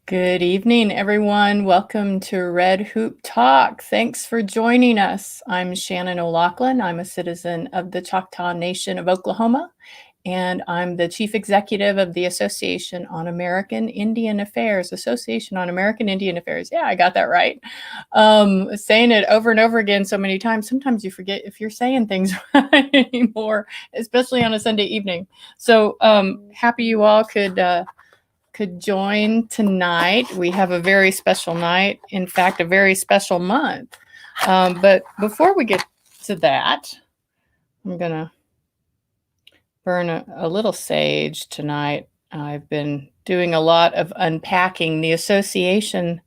Good evening, everyone. Welcome to Red Hoop Talk. Thanks for joining us. I'm Shannon O'Loughlin. I'm a citizen of the Choctaw Nation of Oklahoma, and I'm the chief executive of the Association on American Indian Affairs. Association on American Indian Affairs. Yeah, I got that right. Saying it over and over again so many times, sometimes you forget if you're saying things right anymore, especially on a Sunday evening. So happy you all could join tonight. We have a very special night, in fact, a very special month. But before we get to that, I'm going to burn a little sage tonight. I've been doing a lot of unpacking. The association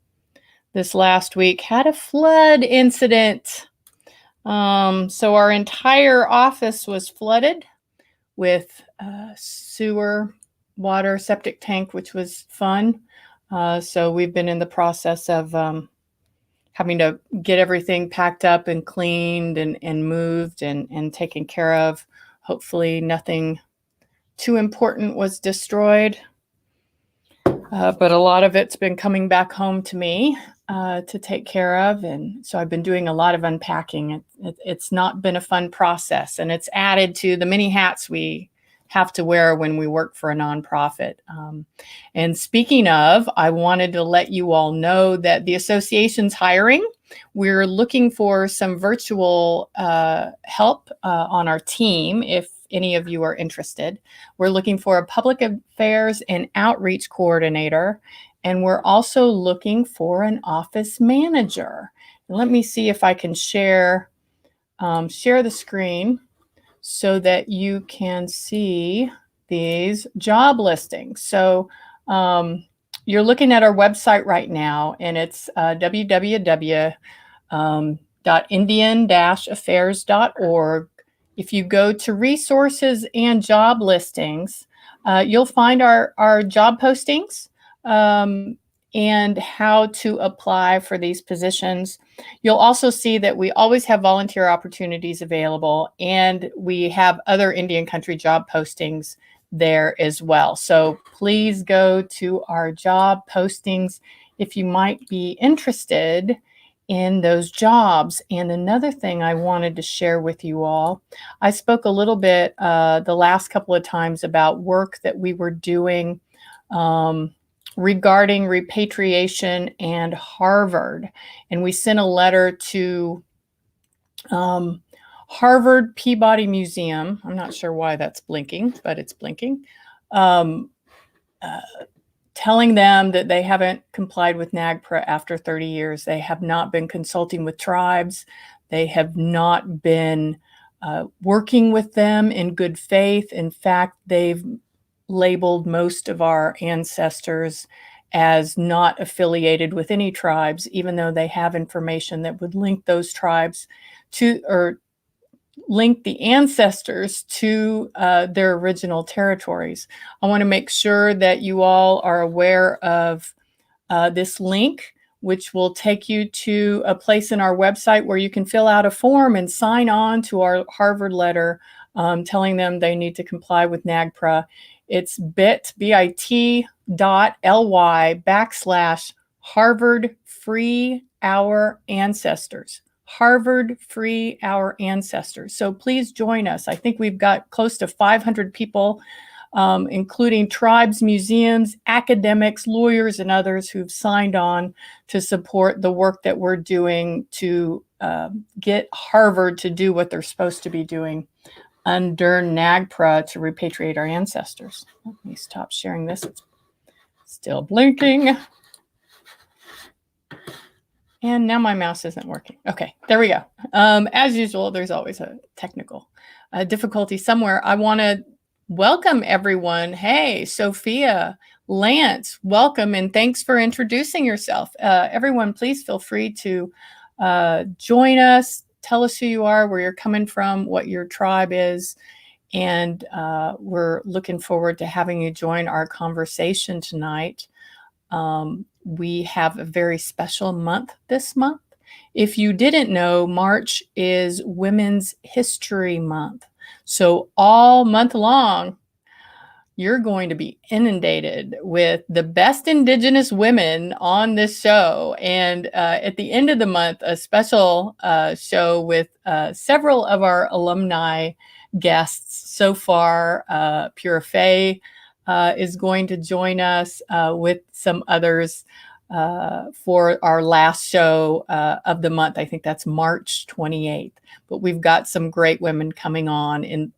this last week had a flood incident. So our entire office was flooded with sewer water, septic tank, which was fun. So we've been in the process of having to get everything packed up and cleaned and moved and taken care of. Hopefully nothing too important was destroyed. But a lot of it's been coming back home to me to take care of. And so I've been doing a lot of unpacking. It's not been a fun process, and it's added to the many hats we have to wear when we work for a nonprofit. And speaking of, I wanted to let you all know that the association's hiring. We're looking for some virtual help on our team if any of you are interested. We're looking for a public affairs and outreach coordinator, and we're also looking for an office manager. And let me see if I can share the screen so that you can see these job listings. So you're looking at our website right now, and it's www.indian-affairs.org. If you go to resources and job listings, you'll find our job postings and how to apply for these positions. You'll also see that we always have volunteer opportunities available, and we have other Indian country job postings there as well. So please go to our job postings if you might be interested in those jobs. And another thing I wanted to share with you all, I spoke a little bit the last couple of times about work that we were doing regarding repatriation and Harvard. And we sent a letter to Harvard Peabody Museum. I'm not sure why that's blinking, but it's blinking. Telling them that they haven't complied with NAGPRA after 30 years. They have not been consulting with tribes. They have not been working with them in good faith. In fact, they've labeled most of our ancestors as not affiliated with any tribes, even though they have information that would link those tribes to, or link the ancestors to their original territories. I want to make sure that you all are aware of this link, which will take you to a place in our website where you can fill out a form and sign on to our Harvard letter telling them they need to comply with NAGPRA. It's bit.ly/Harvard Free Our Ancestors. Harvard Free Our Ancestors. So please join us. I think we've got close to 500 people, including tribes, museums, academics, lawyers, and others who've signed on to support the work that we're doing to get Harvard to do what they're supposed to be doing under NAGPRA to repatriate our ancestors. Let me stop sharing this. It's still blinking. And now my mouse isn't working. Okay, there we go. As usual, there's always a technical difficulty somewhere. I want to welcome everyone. Hey, Sophia, Lance, welcome, and thanks for introducing yourself. Everyone, please feel free to join us. Tell us who you are, where you're coming from, what your tribe is, and we're looking forward to having you join our conversation tonight. We have a very special month this month. If you didn't know, March is Women's History Month. So all month long, you're going to be inundated with the best Indigenous women on this show. And at the end of the month, a special show with several of our alumni guests so far. Pure Faye is going to join us with some others for our last show of the month. I think that's March 28th. But we've got some great women coming on in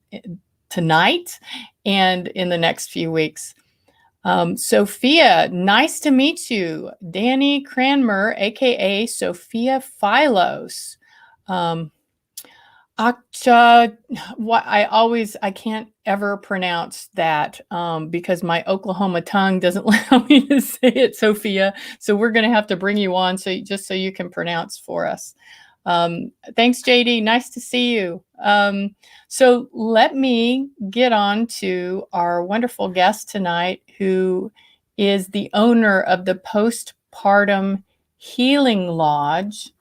tonight and in the next few weeks. Sophia, nice to meet you. Danny Cranmer, aka Sophia Philos. Akcha, I can't ever pronounce that because my Oklahoma tongue doesn't allow me to say it, Sophia. So we're going to have to bring you on just so you can pronounce for us. Thanks, JD. Nice to see you. So let me get on to our wonderful guest tonight, who is the owner of the Postpartum Healing Lodge.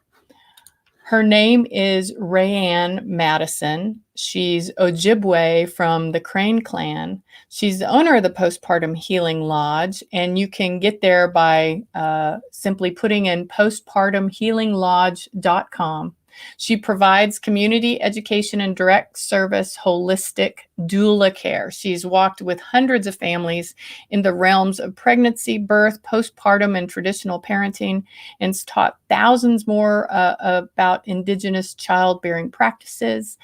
Her name is Raeanne Madison. She's Ojibwe from the Crane Clan. She's the owner of the Postpartum Healing Lodge, and you can get there by simply putting in postpartumhealinglodge.com. She provides community education and direct service holistic doula care. She's walked with hundreds of families in the realms of pregnancy, birth, postpartum, and traditional parenting, and has taught thousands more about Indigenous childbearing practices.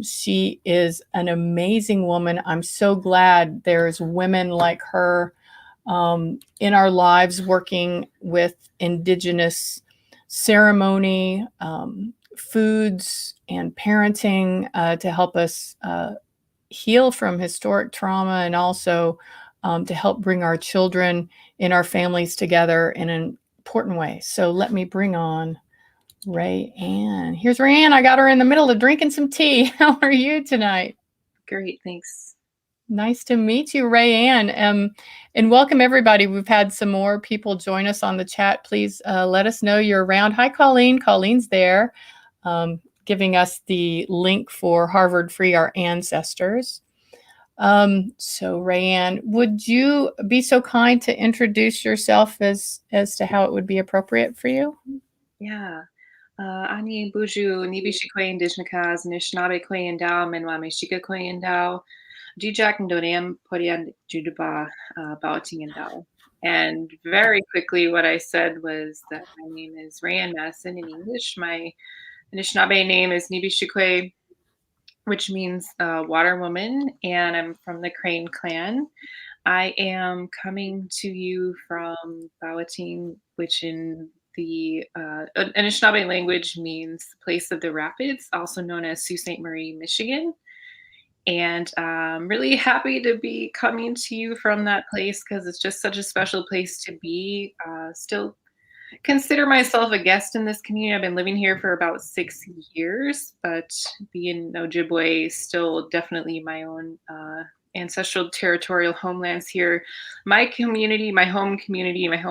She is an amazing woman. I'm so glad there's women like her in our lives working with Indigenous ceremony, foods, and parenting to help us heal from historic trauma, and also to help bring our children and our families together in an important way. So let me bring on Raeanne. Here's Raeanne. I got her in the middle of drinking some tea. How are you tonight? Great, thanks. Nice to meet you, Raeanne. And welcome everybody. We've had some more people join us on the chat. Please let us know you're around. Hi, Colleen. Colleen's there, giving us the link for Harvard Free Our Ancestors. So Raeanne, would you be so kind to introduce yourself as to how it would be appropriate for you? Yeah. Ani buju nibishi kwe indijnakas nishnabe kwe indao menwame shika kwe indao dijak ndoniam porian juduba baoting indao. And very quickly, what I said was that my name is Raeanne Madison in English. My Anishinaabe name is Nibishikwe, which means water woman, and I'm from the Crane clan. I am coming to you from Bawating, which in the Anishinaabe language means place of the rapids, also known as Sault Ste. Marie, Michigan. And I'm really happy to be coming to you from that place because it's just such a special place to be. Still consider myself a guest in this community. I've been living here for about 6 years, but being Ojibwe is still definitely my own ancestral territorial homelands here. My community, my home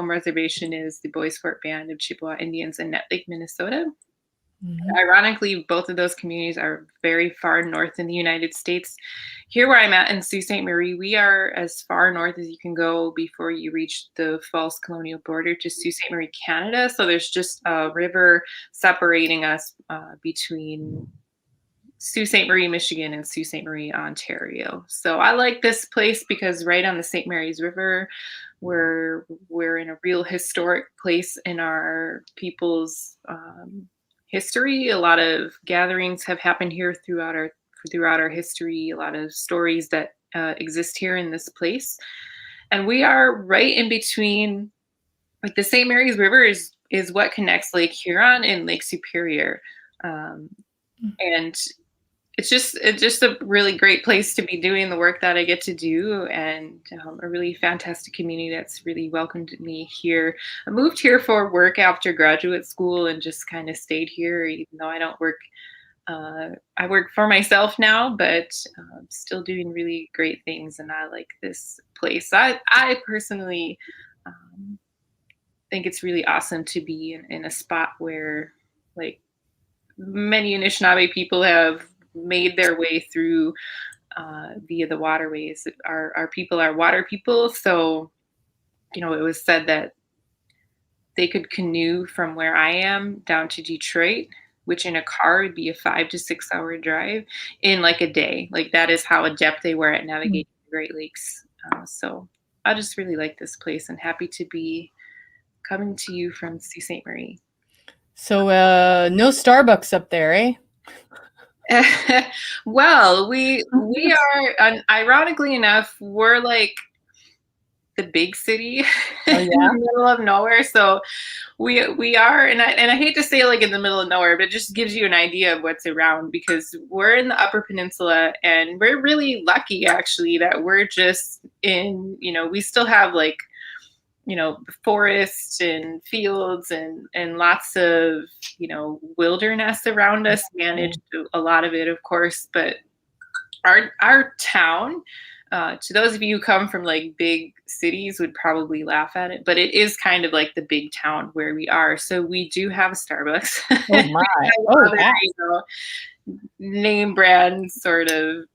reservation is the Boys Fort Band of Chippewa Indians in Nett Lake, Minnesota. Mm-hmm. Ironically, both of those communities are very far north in the United States. Here where I'm at in Sault Ste. Marie, we are as far north as you can go before you reach the false colonial border to Sault Ste. Marie, Canada. So there's just a river separating us between Sault Ste. Marie, Michigan and Sault Ste. Marie, Ontario. So I like this place because right on the St. Mary's River, we're in a real historic place in our people's history. A lot of gatherings have happened here throughout our history. A lot of stories that exist here in this place, and we are right in between. Like the St. Mary's River is what connects Lake Huron and Lake Superior, and it's just a really great place to be doing the work that I get to do, and a really fantastic community that's really welcomed me here. I moved here for work after graduate school and just kind of stayed here, even though I don't work. I work for myself now, but I'm still doing really great things, and I like this place. I personally think it's really awesome to be in a spot where, like, many Anishinaabe people have made their way through via the waterways. Our people are water people, so it was said that they could canoe from where I am down to Detroit, which in a car would be a 5 to 6 hour drive in like a day. Like that is how adept they were at Mm. navigating the Great Lakes. So I just really like this place and happy to be coming to you from Sault Ste. Marie. So, no Starbucks up there, eh? Well, we are ironically enough, we're like the big city Oh, in yeah? the middle of nowhere. So we are, and I hate to say like in the middle of nowhere, but it just gives you an idea of what's around because we're in the Upper Peninsula and we're really lucky actually that we're just in, we still have like, forests and fields and lots of, wilderness around us, managed a lot of it, of course, but our town, to those of you who come from like big cities would probably laugh at it, but it is kind of like the big town where we are. So we do have a Starbucks. Oh, We my. have Oh, other, wow. name brand sort of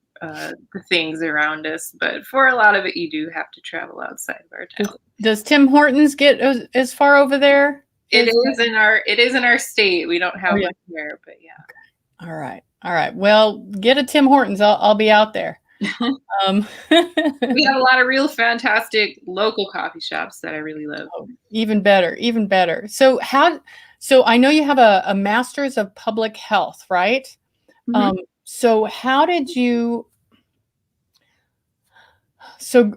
things around us, but for a lot of it, you do have to travel outside of our town. Does Tim Hortons get as far over there? It is in our state. We don't have Oh, yeah. much here, but yeah. All right. All right. Well, get a Tim Hortons. I'll be out there. Um, We have a lot of real fantastic local coffee shops that I really love. oh, even better, even better. So I know you have a master's of public health, right? Mhm. So how did you, so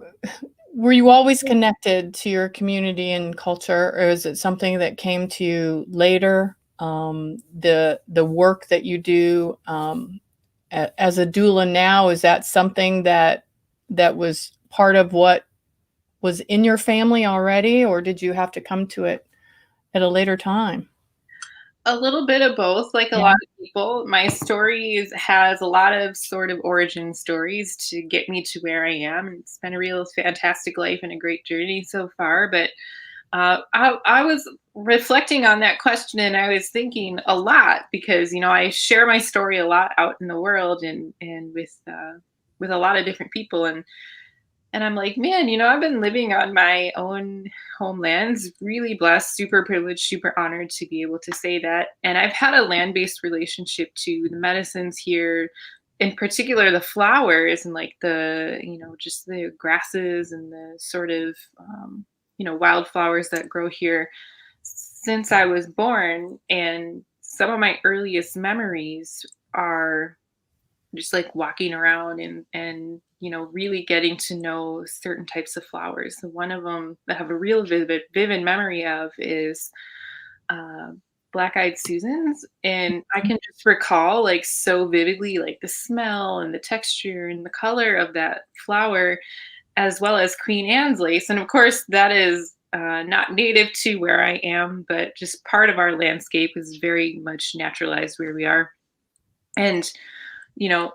were you always connected to your community and culture, or is it something that came to you later? The work that you do as a doula now, is that something that was part of what was in your family already, or did you have to come to it at a later time? A little bit of both, like a Yeah. lot of people. My stories has a lot of sort of origin stories to get me to where I am. It's been a real fantastic life and a great journey so far. But I was reflecting on that question and I was thinking a lot because I share my story a lot out in the world and with a lot of different people and I'm like, man, I've been living on my own homelands, really blessed, super privileged, super honored to be able to say that. And I've had a land based relationship to the medicines here, in particular the flowers and like just the grasses and the sort of, wildflowers that grow here since I was born. And some of my earliest memories are just like walking around and really getting to know certain types of flowers. So one of them that I have a real vivid memory of is uh, black-eyed Susans, and I can just recall like so vividly like the smell and the texture and the color of that flower, as well as Queen Anne's lace. And of course, that is not native to where I am, but just part of our landscape is very much naturalized where we are. And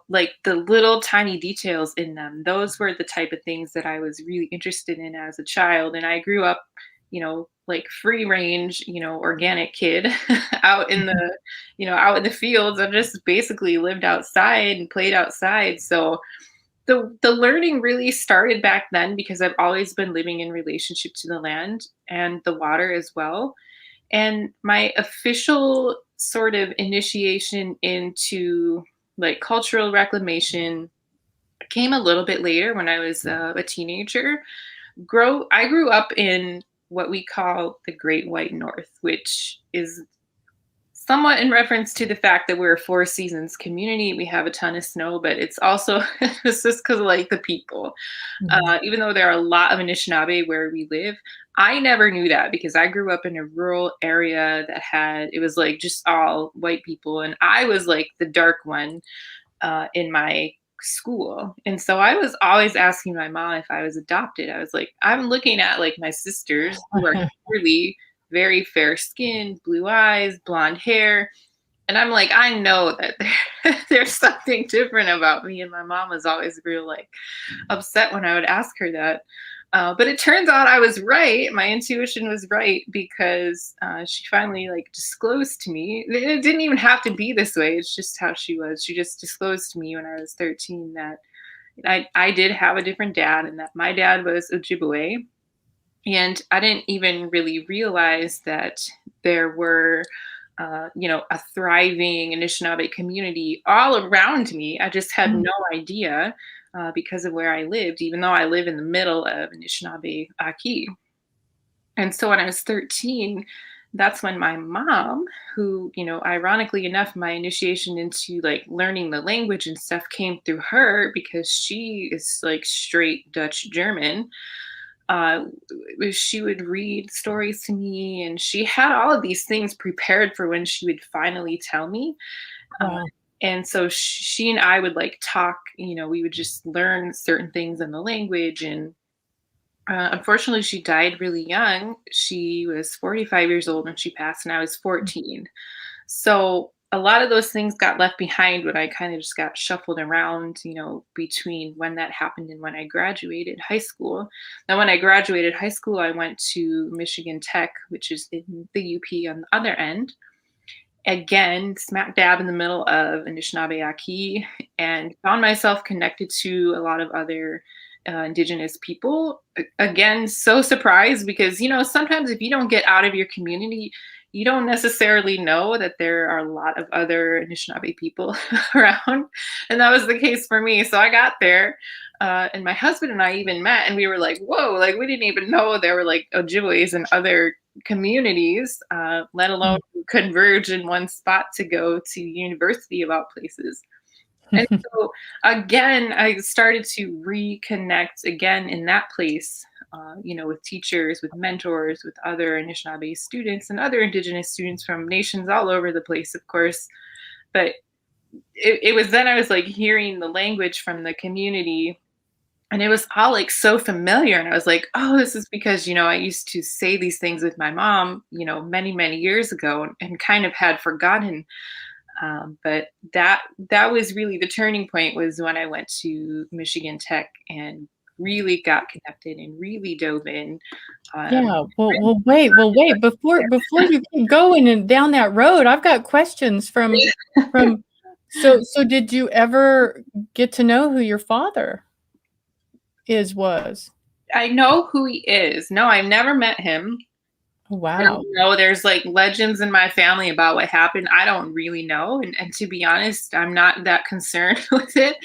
like the little tiny details in them, those were the type of things that I was really interested in as a child. And I grew up, like free range, organic kid out in out in the fields. I just basically lived outside and played outside. So the learning really started back then because I've always been living in relationship to the land and the water as well. And my official sort of initiation into like cultural reclamation came a little bit later when I was a teenager. I grew up in what we call the Great White North, which is somewhat in reference to the fact that we're a four seasons community. We have a ton of snow, but it's also it's just because of like the people. Mhm. Even though there are a lot of Anishinaabe where we live, I never knew that because I grew up in a rural area that it was like just all white people. And I was like the dark one in my school. And so I was always asking my mom if I was adopted. I was like, I'm looking at like my sisters who are clearly very fair skinned, blue eyes, blonde hair. And I'm like, I know that there's something different about me. And my mom was always real like upset when I would ask her that. But it turns out I was right. My intuition was right because she finally like disclosed to me. It didn't even have to be this way. It's just how she was. She just disclosed to me when I was 13 that I did have a different dad, and that my dad was Ojibwe, and I didn't even really realize that there were, a thriving Anishinaabe community all around me. I just had Mm. no idea because of where I lived, even though I live in the middle of Anishinaabe Aki. And so when I was 13, that's when my mom, who, ironically enough, my initiation into like learning the language and stuff came through her because she is like straight Dutch German. uh, she would read stories to me, and she had all of these things prepared for when she would finally tell me. Uh, Wow. and so she and I would like talk, we would just learn certain things in the language. And unfortunately, she died really young. She was 45 years old when she passed, and I was 14. So a lot of those things got left behind when I kind of just got shuffled around, between when that happened and when I graduated high school. Now, when I graduated high school, I went to Michigan Tech, which is in the UP on the other end. Again, smack dab in the middle of Anishinaabe Aki, and found myself connected to a lot of other Indigenous people. Again, so surprised because, sometimes if you don't get out of your community, you don't necessarily know that there are a lot of other Anishinaabe people around. And that was the case for me. So I got there. And my husband and I even met, and we were like, whoa, like we didn't even know there were like Ojibways and other communities, let alone Mm. converge in one spot to go to university of all places. And so again, I started to reconnect again in that place, with teachers, with mentors, with other Anishinaabe students and other Indigenous students from nations all over the place, of course. But it was then I was like hearing the language from the community, and it was all like so familiar. And I was like, oh, this is because, I used to say these things with my mom, many, many years ago, and kind of had forgotten. But that was really the turning point, was when I went to Michigan Tech and really got connected and really dove in. Yeah. Well, wait. Before you keep going and down that road, I've got questions from. So did you ever get to know who your father was? I know who he is. No, I've never met him. Oh, And, wow. there's like legends in my family about what happened. I don't really know. And to be honest, I'm not that concerned with it.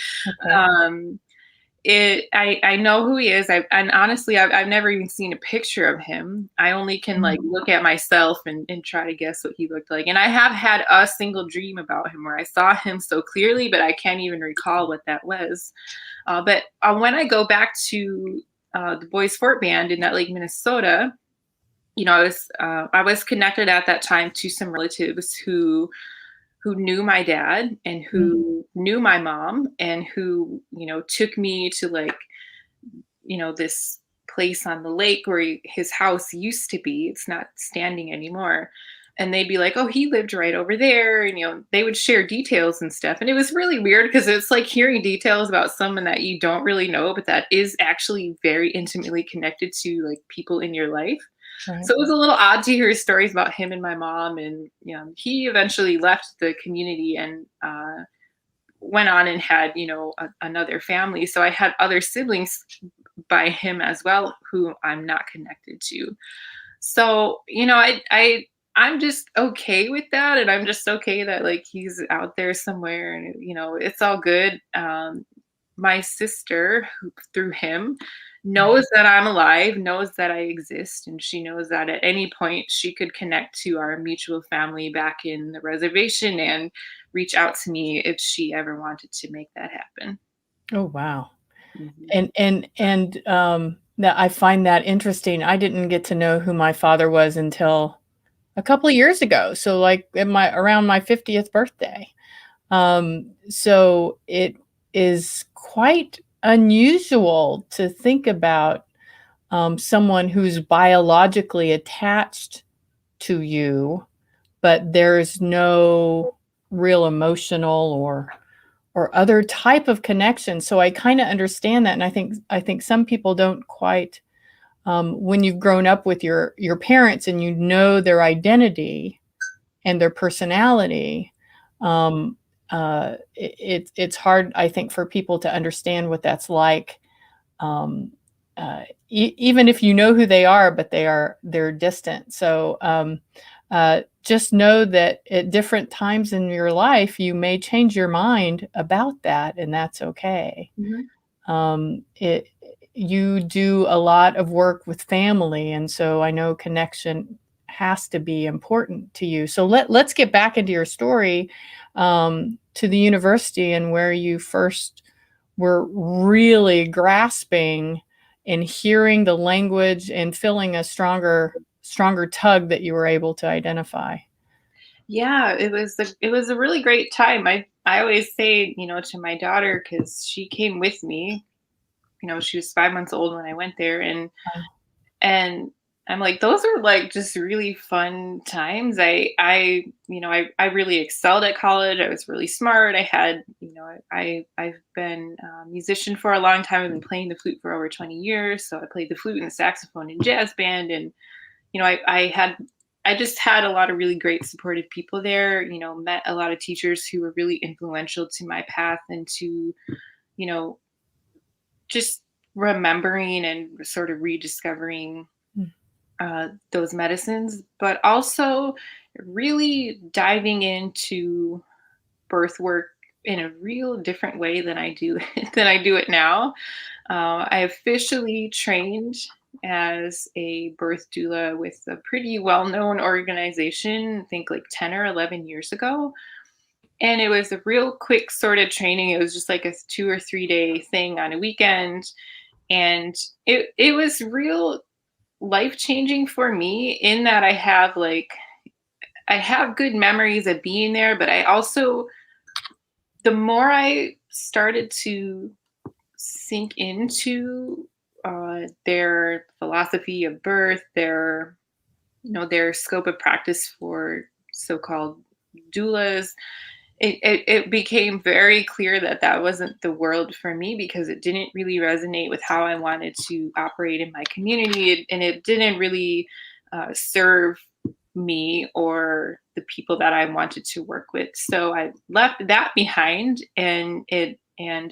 Okay. Um, I know who he is. And honestly, I've never even seen a picture of him. I only can like Mm. look at myself and try to guess what he looked like. And I have had a single dream about him where I saw him so clearly, but I can't even recall what that was. But when I go back to the Boys Fort Band in that Lake, Minnesota, I was connected at that time to some relatives who knew my dad and Mm. who knew my mom, and who took me to like this place on the lake where his house used to be. It's not standing anymore. And they'd be like, oh, he lived right over there. And they would share details and stuff, and it was really weird because it's like hearing details about someone that you don't really know, but that is actually very intimately connected to like people in your life. Right. So it was a little odd to hear stories about him and my mom. And he eventually left the community and went on and had another family. So I had other siblings by him as well who I'm not connected to. So I'm just okay with that, and I'm just okay that like he's out there somewhere, and it's all good. My sister, who, through him, knows that I'm alive, knows that I exist, and she knows that at any point she could connect to our mutual family back in the reservation and reach out to me if she ever wanted to make that happen. Oh, wow. Mhm. And that I find that interesting. I didn't get to know who my father was until a couple of years ago. So like around my 50th birthday. So it is quite unusual to think about someone who's biologically attached to you, but there's no real emotional or other type of connection. So I kind of understand that, and I think some people don't quite. When you've grown up with your parents and you know their identity and their personality, um, it's hard, I think, for people to understand what that's like. Um, Even if you know who they are, but they're distant. So just know that at different times in your life, you may change your mind about that, and that's okay. Mhm. It You do a lot of work with family, and so I know connection has to be important to you. So let's get back into your story, to the university and where you first were really grasping and hearing the language and feeling a stronger tug that you were able to identify. Yeah, it was a really great time. I always say, to my daughter, because she came with me. She was 5 months old when I went there, and I'm like, those are like just really fun times. I really excelled at college. I was really smart. I had, I've been a musician for a long time. I've been playing the flute for over 20 years. So I played the flute and the saxophone in jazz band, and I just had a lot of really great supportive people there. Met a lot of teachers who were really influential to my path and to, you know, just remembering and sort of rediscovering Mm. those medicines, but also really diving into birth work in a real different way than I do than I do it now. I officially trained as a birth doula with a pretty well-known organization, I think like 10 or 11 years ago. And it was a real quick sort of training. It was just like a 2 or 3 day thing on a weekend. And it was real life changing for me in that I have good memories of being there, but I also, the more I started to sink into their philosophy of birth, their scope of practice for so-called doulas, it became very clear that that wasn't the world for me because it didn't really resonate with how I wanted to operate in my community, and it didn't really serve me or the people that I wanted to work with. So I left that behind, and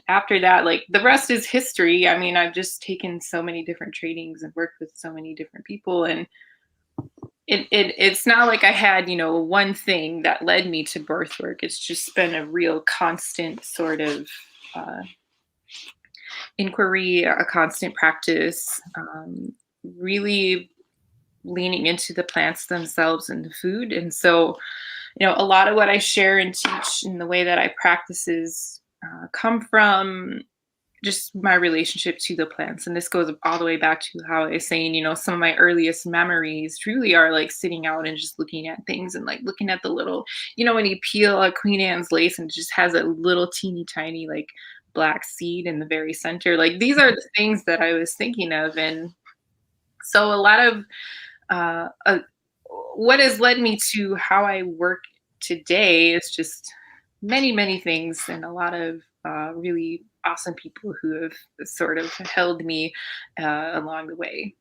after that, like the rest is history. I mean, I've just taken so many different trainings and worked with so many different people, and it's not like I had, one thing that led me to birth work. It's just been a real constant sort of uh, inquiry, a constant practice, really leaning into the plants themselves and the food. And so, a lot of what I share and teach in the way that I practice is come from just my relationship to the plants. And this goes all the way back to how I was saying, some of my earliest memories truly are like sitting out and just looking at things and like looking at the little, when you peel a Queen Anne's lace and it just has a little teeny tiny like black seed in the very center. Like these are the things that I was thinking of. And so a lot of uh, what has led me to how I work today is just many, many things and a lot of really awesome people who have sort of held me along the way.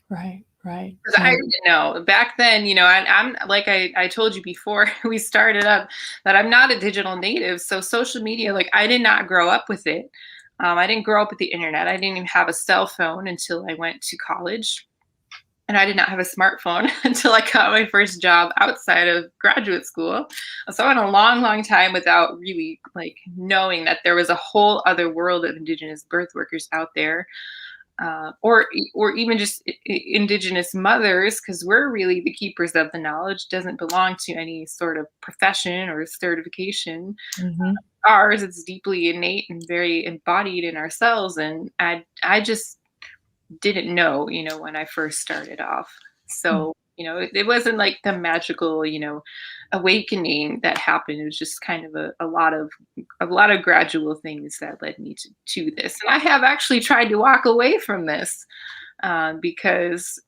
Right, right. 'Cause I didn't know back then, I'm like I told you before we started up that I'm not a digital native. So social media, like I did not grow up with it. I didn't grow up with the internet. I didn't even have a cell phone until I went to college. And I did not have a smartphone until I got my first job outside of graduate school. So I went a long, long time without really like knowing that there was a whole other world of Indigenous birth workers out there, or even just Indigenous mothers, because we're really the keepers of the knowledge. Doesn't belong to any sort of profession or certification. Mhm. Ours, it's deeply innate and very embodied in ourselves. And I just didn't know, when I first started off. Mm. So, it wasn't like the magical, awakening that happened. It was just kind of a lot of gradual things that led me to this. And I have actually tried to walk away from this because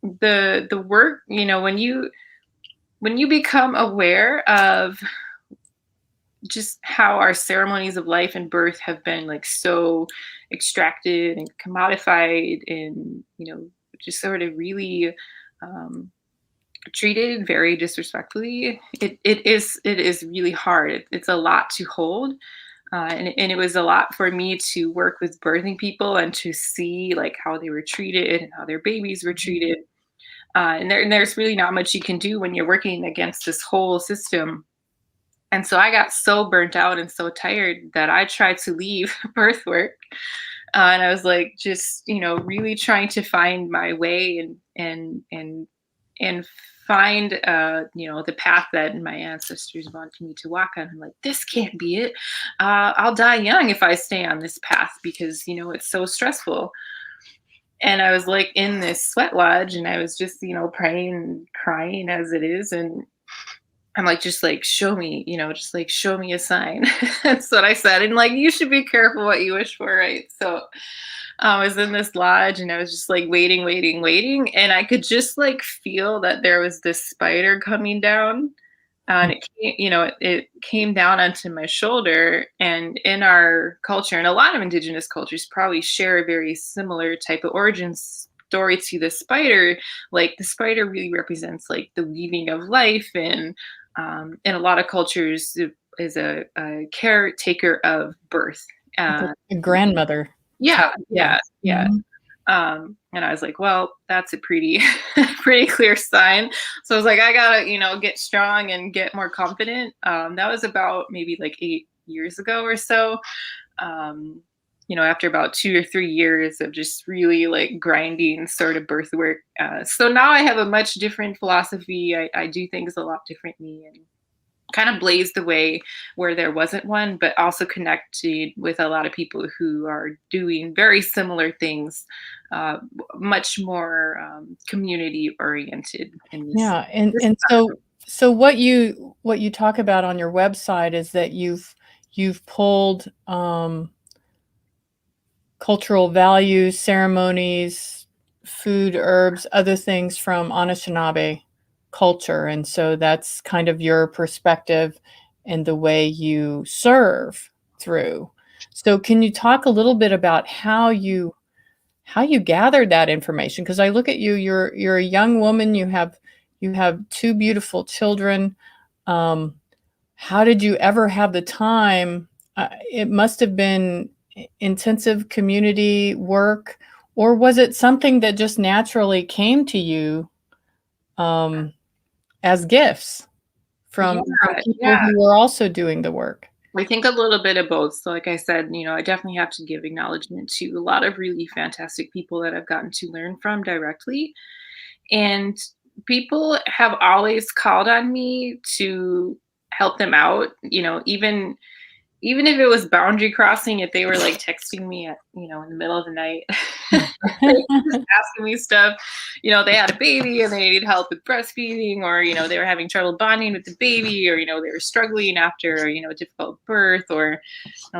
the work, when you become aware of just how our ceremonies of life and birth have been like so extracted and commodified and just sort of really um, treated very disrespectfully. It is really hard. It's a lot to hold. And it was a lot for me to work with birthing people and to see like how they were treated and how their babies were treated. And there's really not much you can do when you're working against this whole system. And so I got so burnt out and so tired that I tried to leave birth work. And I was like, just really trying to find my way and find the path that my ancestors wanted me to walk on. I'm like, this can't be it. I'll die young if I stay on this path because it's so stressful. And I was like in this sweat lodge, and I was just praying and crying as it is, and I'm like, just like show me, just like show me a sign. That's what I said. And like, you should be careful what you wish for, right? So I was in this lodge and I was just like waiting, waiting, waiting. And I could just like feel that there was this spider coming down. And it came down onto my shoulder. And in our culture, and a lot of indigenous cultures probably share a very similar type of origin story to the spider. Like the spider really represents like the weaving of life, and in a lot of cultures, it is a caretaker of birth. Like Uh, a grandmother type. yeah, Yeah. yeah, yeah. Mhm. And I was like, well, that's a pretty, pretty clear sign. So I was like, I gotta, get strong and get more confident. That was about maybe like 8 years ago or so. Um, after about 2 or 3 years of just really like grinding sort of birth work. So now I have a much different philosophy. I do things a lot differently, and kind of blazed the way where there wasn't one, but also connected with a lot of people who are doing very similar things, uh, much more community oriented in this. Yeah, and this and so what you talk about on your website is that you've pulled, cultural values, ceremonies, food, herbs, other things from Anishinaabe culture, and so that's kind of your perspective and the way you serve through. So can you talk a little bit about how you gathered that information? Because I look at you, you're a young woman, you have two beautiful children. Um, how did you ever have the time? It must have been intensive community work, or was it something that just naturally came to you, um, as gifts from Yeah, people yeah. who were also doing the work? I think a little bit of both. So, like I said, I definitely have to give acknowledgement to a lot of really fantastic people that I've gotten to learn from directly. And people have always called on me to help them out, even if it was boundary crossing, if they were like texting me at, in the middle of the night, just asking me stuff, they had a baby and they needed help with breastfeeding, or, they were having trouble bonding with the baby, or, they were struggling after, a difficult birth, or,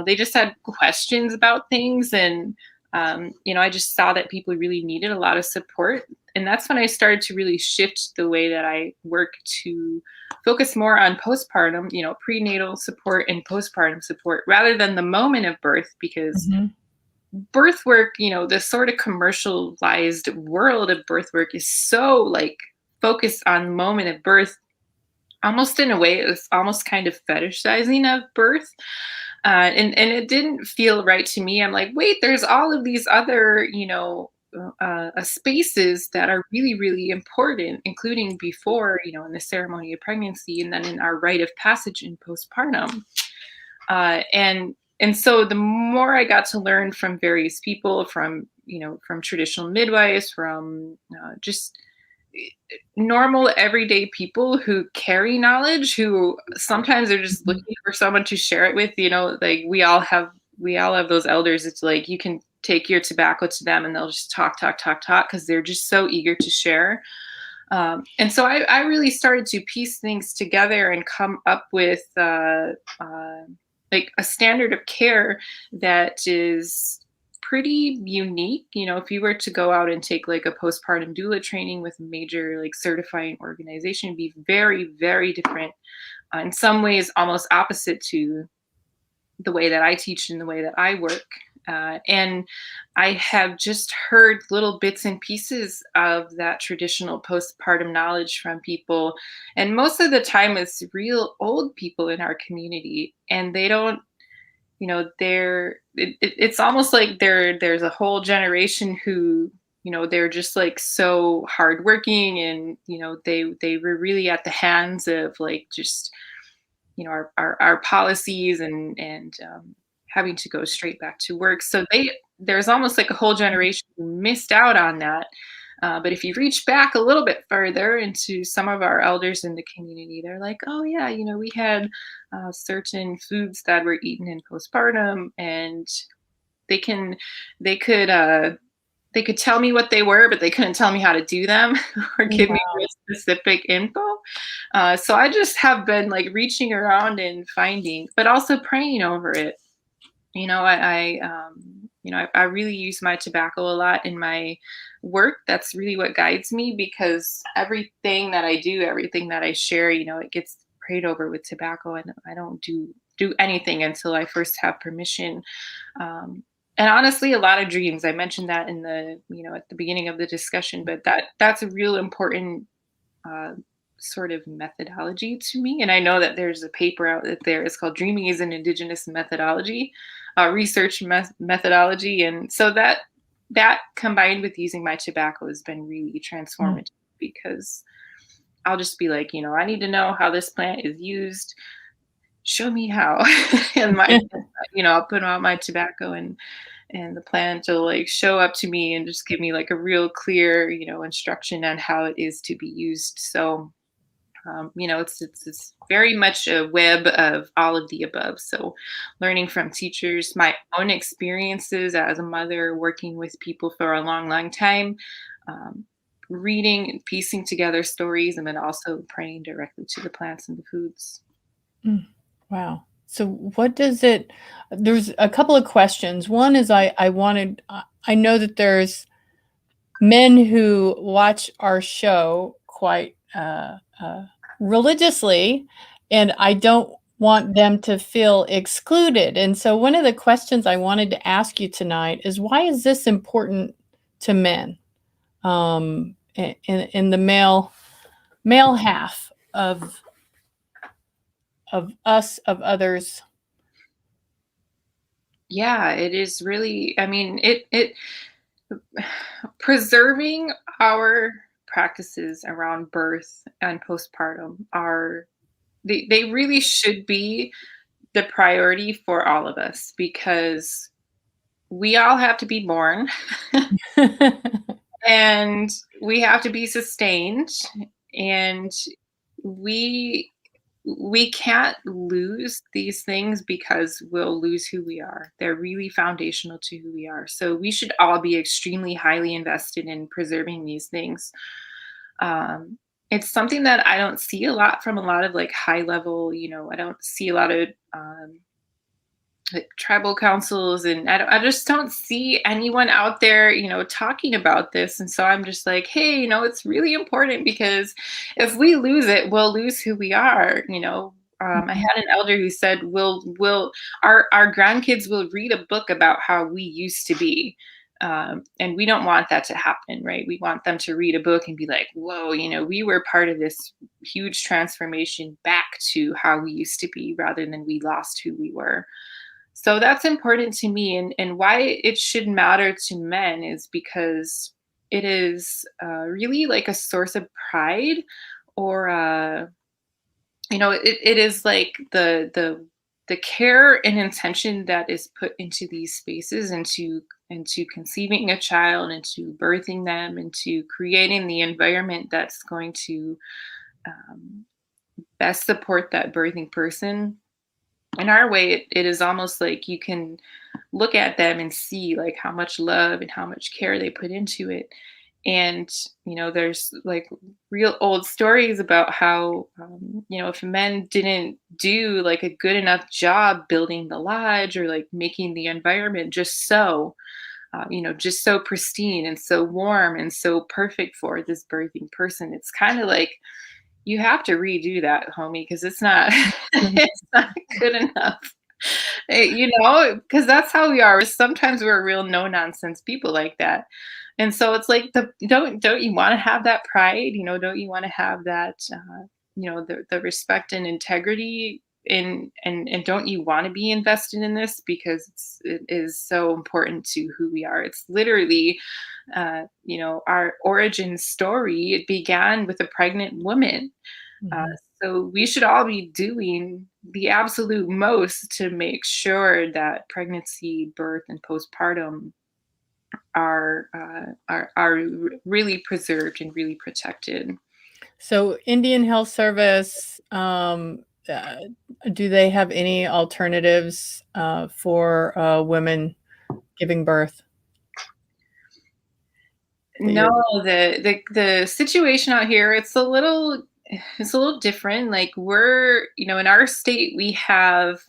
they just had questions about things. And, I just saw that people really needed a lot of support. And that's when I started to really shift the way that I work to focus more on postpartum, prenatal support and postpartum support rather than the moment of birth, because Mhm. birth work, the sort of commercialized world of birth work is so like focused on the moment of birth, almost in a way it's almost kind of fetishizing of birth. And it didn't feel right to me. I'm like, wait, there's all of these other, spaces that are really, really important, including before, in the ceremony of pregnancy, and then in our rite of passage in postpartum. And so the more I got to learn from various people, from traditional midwives, from just normal everyday people who carry knowledge, who sometimes are just Mhm. looking for someone to share it with, like we all have those elders. It's like you can take your tobacco to them and they'll just talk, talk, talk, talk, because they're just so eager to share. And so I really started to piece things together and come up with like a standard of care that is pretty unique. If you were to go out and take like a postpartum doula training with a major like certifying organization, it'd be very, very different. In some ways, almost opposite to the way that I teach and the way that I work. And I have just heard little bits and pieces of that traditional postpartum knowledge from people. And most of the time, it's real old people in our community. And they don't, it's almost like there's a whole generation who, they're just like so hardworking, and they were really at the hands of like just our policies, and having to go straight back to work. So there's almost like a whole generation who missed out on that. But if you reach back a little bit further into some of our elders in the community, they're like, oh yeah, we had certain foods that were eaten in postpartum, and they can they could they could tell me what they were, but they couldn't tell me how to do them or give me Wow. real specific info. So I just have been like reaching around and finding, but also praying over it. I really use my tobacco a lot in my work. That's really what guides me, because everything that I do, everything that I share, it gets prayed over with tobacco, and I don't do anything until I first have permission. Um, and honestly, a lot of dreams. I mentioned that in the at the beginning of the discussion, but that's a real important uh, sort of methodology to me. And I know that there's a paper out there. It's called "Dreaming is an Indigenous Methodology," research methodology, and so that combined with using my tobacco has been really Mm. transformative, because I'll just be like, I need to know how this plant is used. Show me how. And I'll put out my tobacco, and the plant will like show up to me and just give me like a real clear, instruction on how it is to be used. So it's very much a web of all of the above. So learning from teachers, my own experiences as a mother working with people for a long, long time, um, reading and piecing together stories, and then also praying directly to the plants and the foods. Mm. Wow. So what does it there's a couple of questions. One is I know that there's men who watch our show quite religiously, and I don't want them to feel excluded. And so one of the questions I wanted to ask you tonight is, why is this important to men, in the male half of us, of others? Yeah, it is really, I mean, it preserving our practices around birth and postpartum are, they really should be the priority for all of us, because we all have to be born and we have to be sustained, and we we can't lose these things, because we'll lose who we are. They're really foundational to who we are. So we should all be extremely highly invested in preserving these things. Um, it's something that I don't see a lot from a lot of like high level, I don't see a lot of like tribal councils, and I just don't see anyone out there, talking about this. And so I'm just like, hey, it's really important, because if we lose it, we'll lose who we are. I had an elder who said, "Will our grandkids will read a book about how we used to be." And we don't want that to happen, right? We want them to read a book and be like, whoa, we were part of this huge transformation back to how we used to be, rather than we lost who we were. So that's important to me, and why it should matter to men is because it is really like a source of pride, or it is like the care and intention that is put into these spaces, into conceiving a child, into birthing them, into creating the environment that's going to um, best support that birthing person. In our way, it is almost like you can look at them and see like how much love and how much care they put into it. And there's like real old stories about how if men didn't do like a good enough job building the lodge, or like making the environment just so pristine and so warm and so perfect for this birthing person, it's kind of like you have to redo that, homie, because it's not it's not good enough. Because that's how we are. Sometimes we're real no nonsense people like that. And so it's like don't you want to have that pride? Don't you want to have that the respect and integrity and don't you want to be invested in this because it is so important to who we are. It's literally our origin story. It began with a pregnant woman. Uh, Mhm. so we should all be doing the absolute most to make sure that pregnancy, birth, and postpartum are really preserved and really protected. So Indian Health Service, do they have any alternatives for women giving birth that No, you're the situation out here, it's a little different. Like in our state we have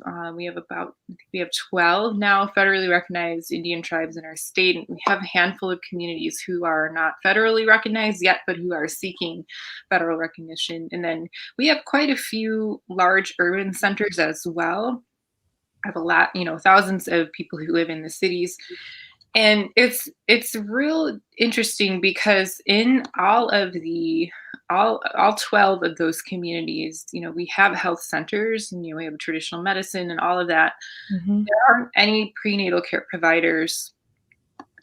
12 now federally recognized Indian tribes in our state, and we have a handful of communities who are not federally recognized yet, but who are seeking federal recognition. And then we have quite a few large urban centers as well. I have a lot, thousands of people who live in the cities, and it's real interesting because in all 12 of those communities, we have health centers, and we have traditional medicine and all of that. Mhm. There aren't any prenatal care providers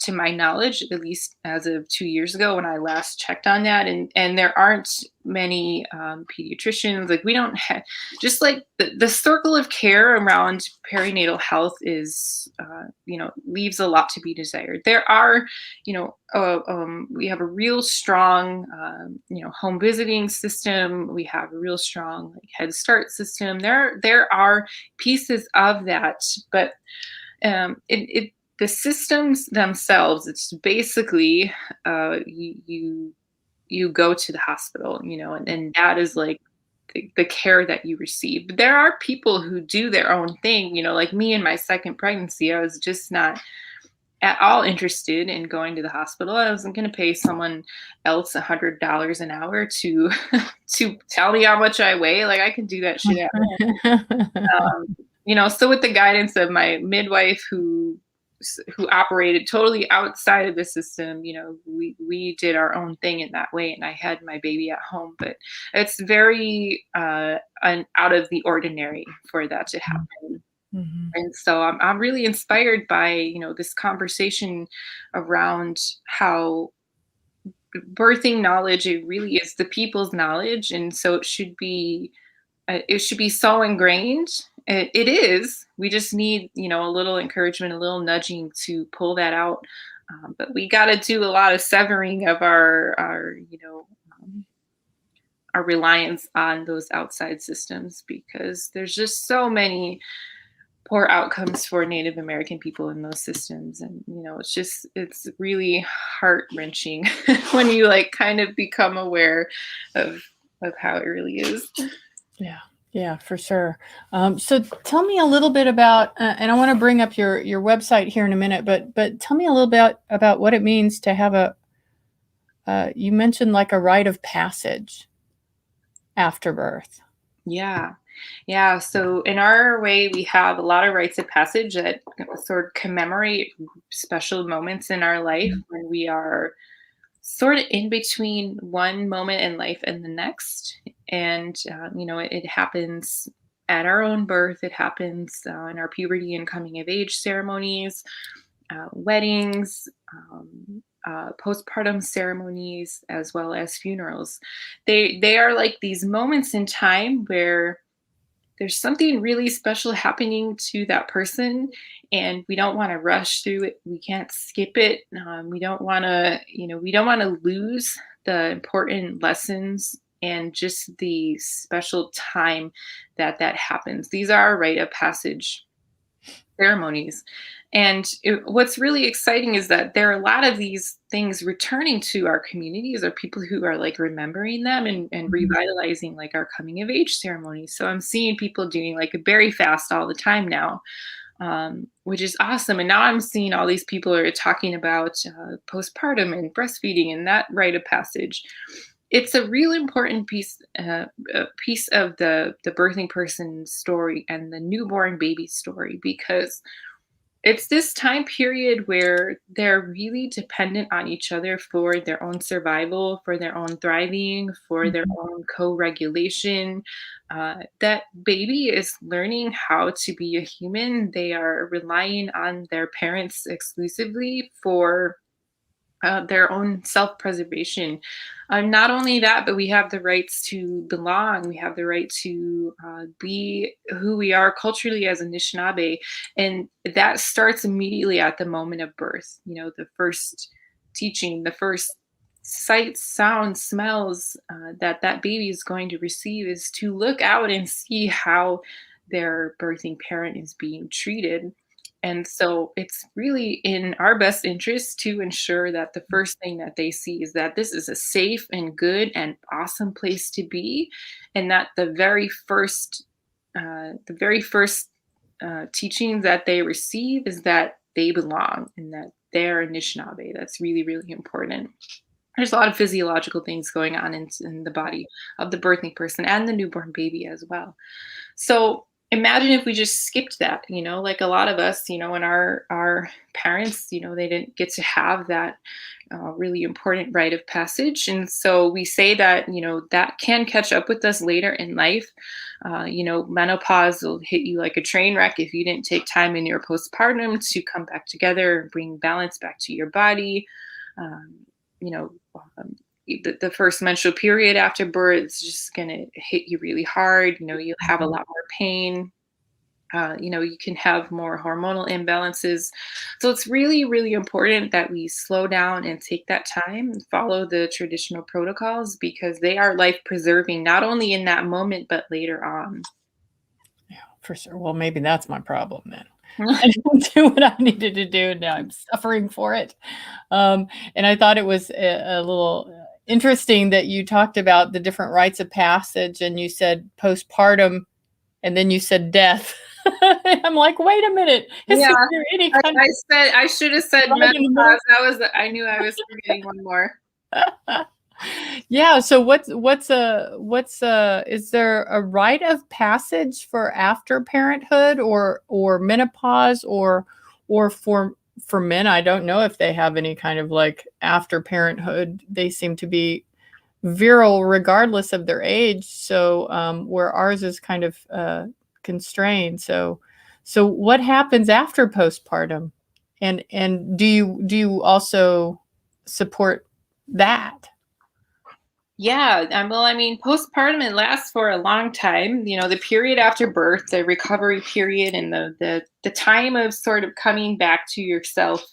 to my knowledge, at least as of 2 years ago when I last checked on that. And there aren't many pediatricians. Like we don't have, just like the circle of care around perinatal health is, leaves a lot to be desired. There are, we have a real strong, home visiting system. We have a real strong like Head Start system. There are pieces of that, but the systems themselves, it's basically you go to the hospital, and that is like the care that you receive. But there are people who do their own thing, like me in my second pregnancy. I was just not at all interested in going to the hospital. I wasn't going to pay someone else $100 an hour to to tell me how much I weigh. Like I can do that shit at home. So with the guidance of my midwife who operated totally outside of the system, we did our own thing in that way, and I had my baby at home. But it's very out of the ordinary for that to happen. Mhm. And so I'm really inspired by this conversation around how birthing knowledge, it really is the people's knowledge, and so it should be so ingrained. It is. We just need, a little encouragement, a little nudging to pull that out. But we got to do a lot of severing of our reliance on those outside systems because there's just so many poor outcomes for Native American people in those systems, and it's really heart wrenching when you like kind of become aware of how it really is. Yeah, yeah, for sure. So tell me a little bit about, and I want to bring up your website here in a minute, but tell me a little bit about what it means to have a. You mentioned like a rite of passage after birth. Yeah. Yeah. So in our way, we have a lot of rites of passage that sort of commemorate special moments in our life when we are sort of in between one moment in life and the next. And, it happens at our own birth, it happens in our puberty and coming of age ceremonies, weddings, postpartum ceremonies, as well as funerals. They are like these moments in time where there's something really special happening to that person, and we don't want to rush through it. We can't skip it. We don't want to lose the important lessons and just the special time that happens. These are rite of passage ceremonies. And what's really exciting is that there are a lot of these things returning to our communities, or people who are like remembering them and Mhm. revitalizing like our coming of age ceremonies. So I'm seeing people doing like a berry fast all the time now, which is awesome. And now I'm seeing all these people are talking about postpartum and breastfeeding and that rite of passage. it's a real important piece of the birthing person's story and the newborn baby story, because it's this time period where they're really dependent on each other for their own survival, for their own thriving, for their Mhm. own co-regulation. That baby is learning how to be a human. They are relying on their parents exclusively for their own self-preservation. Not only that, but we have the rights to belong. We have the right to be who we are culturally as Anishinaabe, and that starts immediately at the moment of birth. The first teaching, the first sights, sounds, smells that baby is going to receive is to look out and see how their birthing parent is being treated. And so it's really in our best interest to ensure that the first thing that they see is that this is a safe and good and awesome place to be, and that the very first teaching that they receive is that they belong and that they're Anishinaabe. That's really, really important. There's a lot of physiological things going on in the body of the birthing person and the newborn baby as well. So imagine if we just skipped that, like a lot of us, and our parents, they didn't get to have that really important rite of passage. And so we say that, that can catch up with us later in life. Menopause will hit you like a train wreck if you didn't take time in your postpartum to come back together and bring balance back to your body. Um, you know, um, the first menstrual period after birth is just going to hit you really hard. You'll have a Mhm. lot more pain. You can have more hormonal imbalances. So it's really, really important that we slow down and take that time and follow the traditional protocols, because they are life preserving, not only in that moment, but later on. Yeah, for sure. Well, maybe that's my problem then. I didn't do what I needed to do, and now I'm suffering for it. And I thought it was a little interesting that you talked about the different rites of passage, and you said postpartum, and then you said death. I'm like, wait a minute, is Yeah, there any I, kind I said I should have said of right in the menopause. middle? I knew I was forgetting one more. Yeah, so what's is there a rite of passage for after parenthood or menopause or for men? I don't know if they have any kind of like after parenthood. They seem to be virile regardless of their age. So where ours is kind of constrained. So what happens after postpartum? And do you also support that? Yeah, well, I mean, postpartum, it lasts for a long time. The period after birth, the recovery period, and the time of sort of coming back to yourself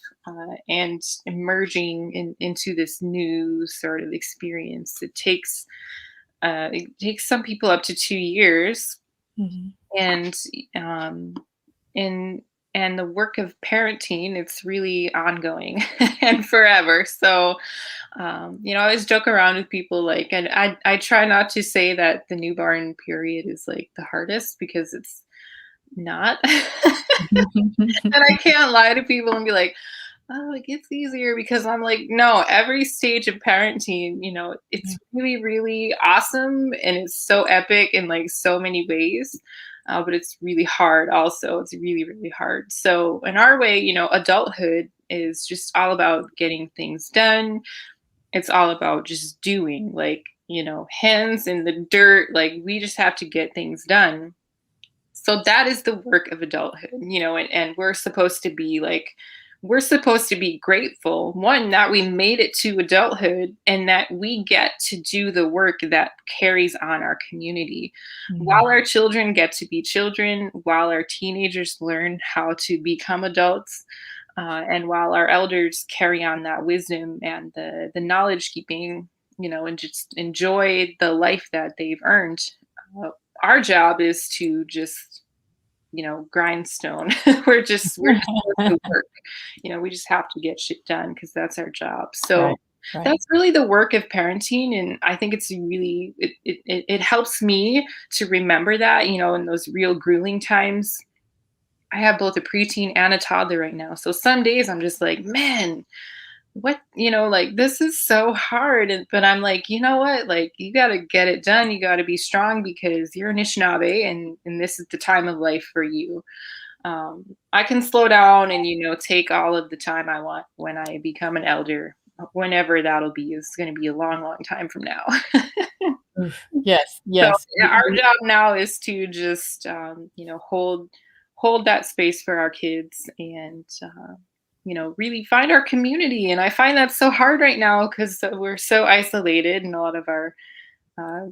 and emerging into this new sort of experience. It takes some people up to 2 years, Mhm. and um, in and the work of parenting, it's really ongoing and forever. So I always joke around with people, like, and I try not to say that the newborn period is like the hardest, because it's not. And I can't lie to people and be like, oh, it gets easier, because I'm like, no, every stage of parenting, it's really, really awesome, and it's so epic in like so many ways. But it's really hard also. It's really, really hard. So in our way, adulthood is just all about getting things done. It's all about just doing, like, hands in the dirt. Like, we just have to get things done. So that is the work of adulthood, and we're supposed to be grateful, one, that we made it to adulthood and that we get to do the work that carries on our community. While Mhm. our children get to be children, while our teenagers learn how to become adults, and while our elders carry on that wisdom and the knowledge keeping, and just enjoy the life that they've earned, uh, our job is to just, grindstone. we're just doing the work. We just have to get shit done, because that's our job. So Right, right. that's really the work of parenting, and I think it's really it helps me to remember that, in those real grueling times. I have both a preteen and a toddler right now. So some days I'm just like, man, what, like, this is so hard. But I'm like, you know what? Like, you got to get it done. You got to be strong because you're Anishinaabe, and this is the time of life for you. I can slow down and, take all of the time I want when I become an elder, whenever that'll be. It's going to be a long, long time from now. Oof. Yes, So yes. yeah, our job now is to just, hold that space for our kids, and really find our community. And I find that so hard right now because we're so isolated, and a lot of our, uh,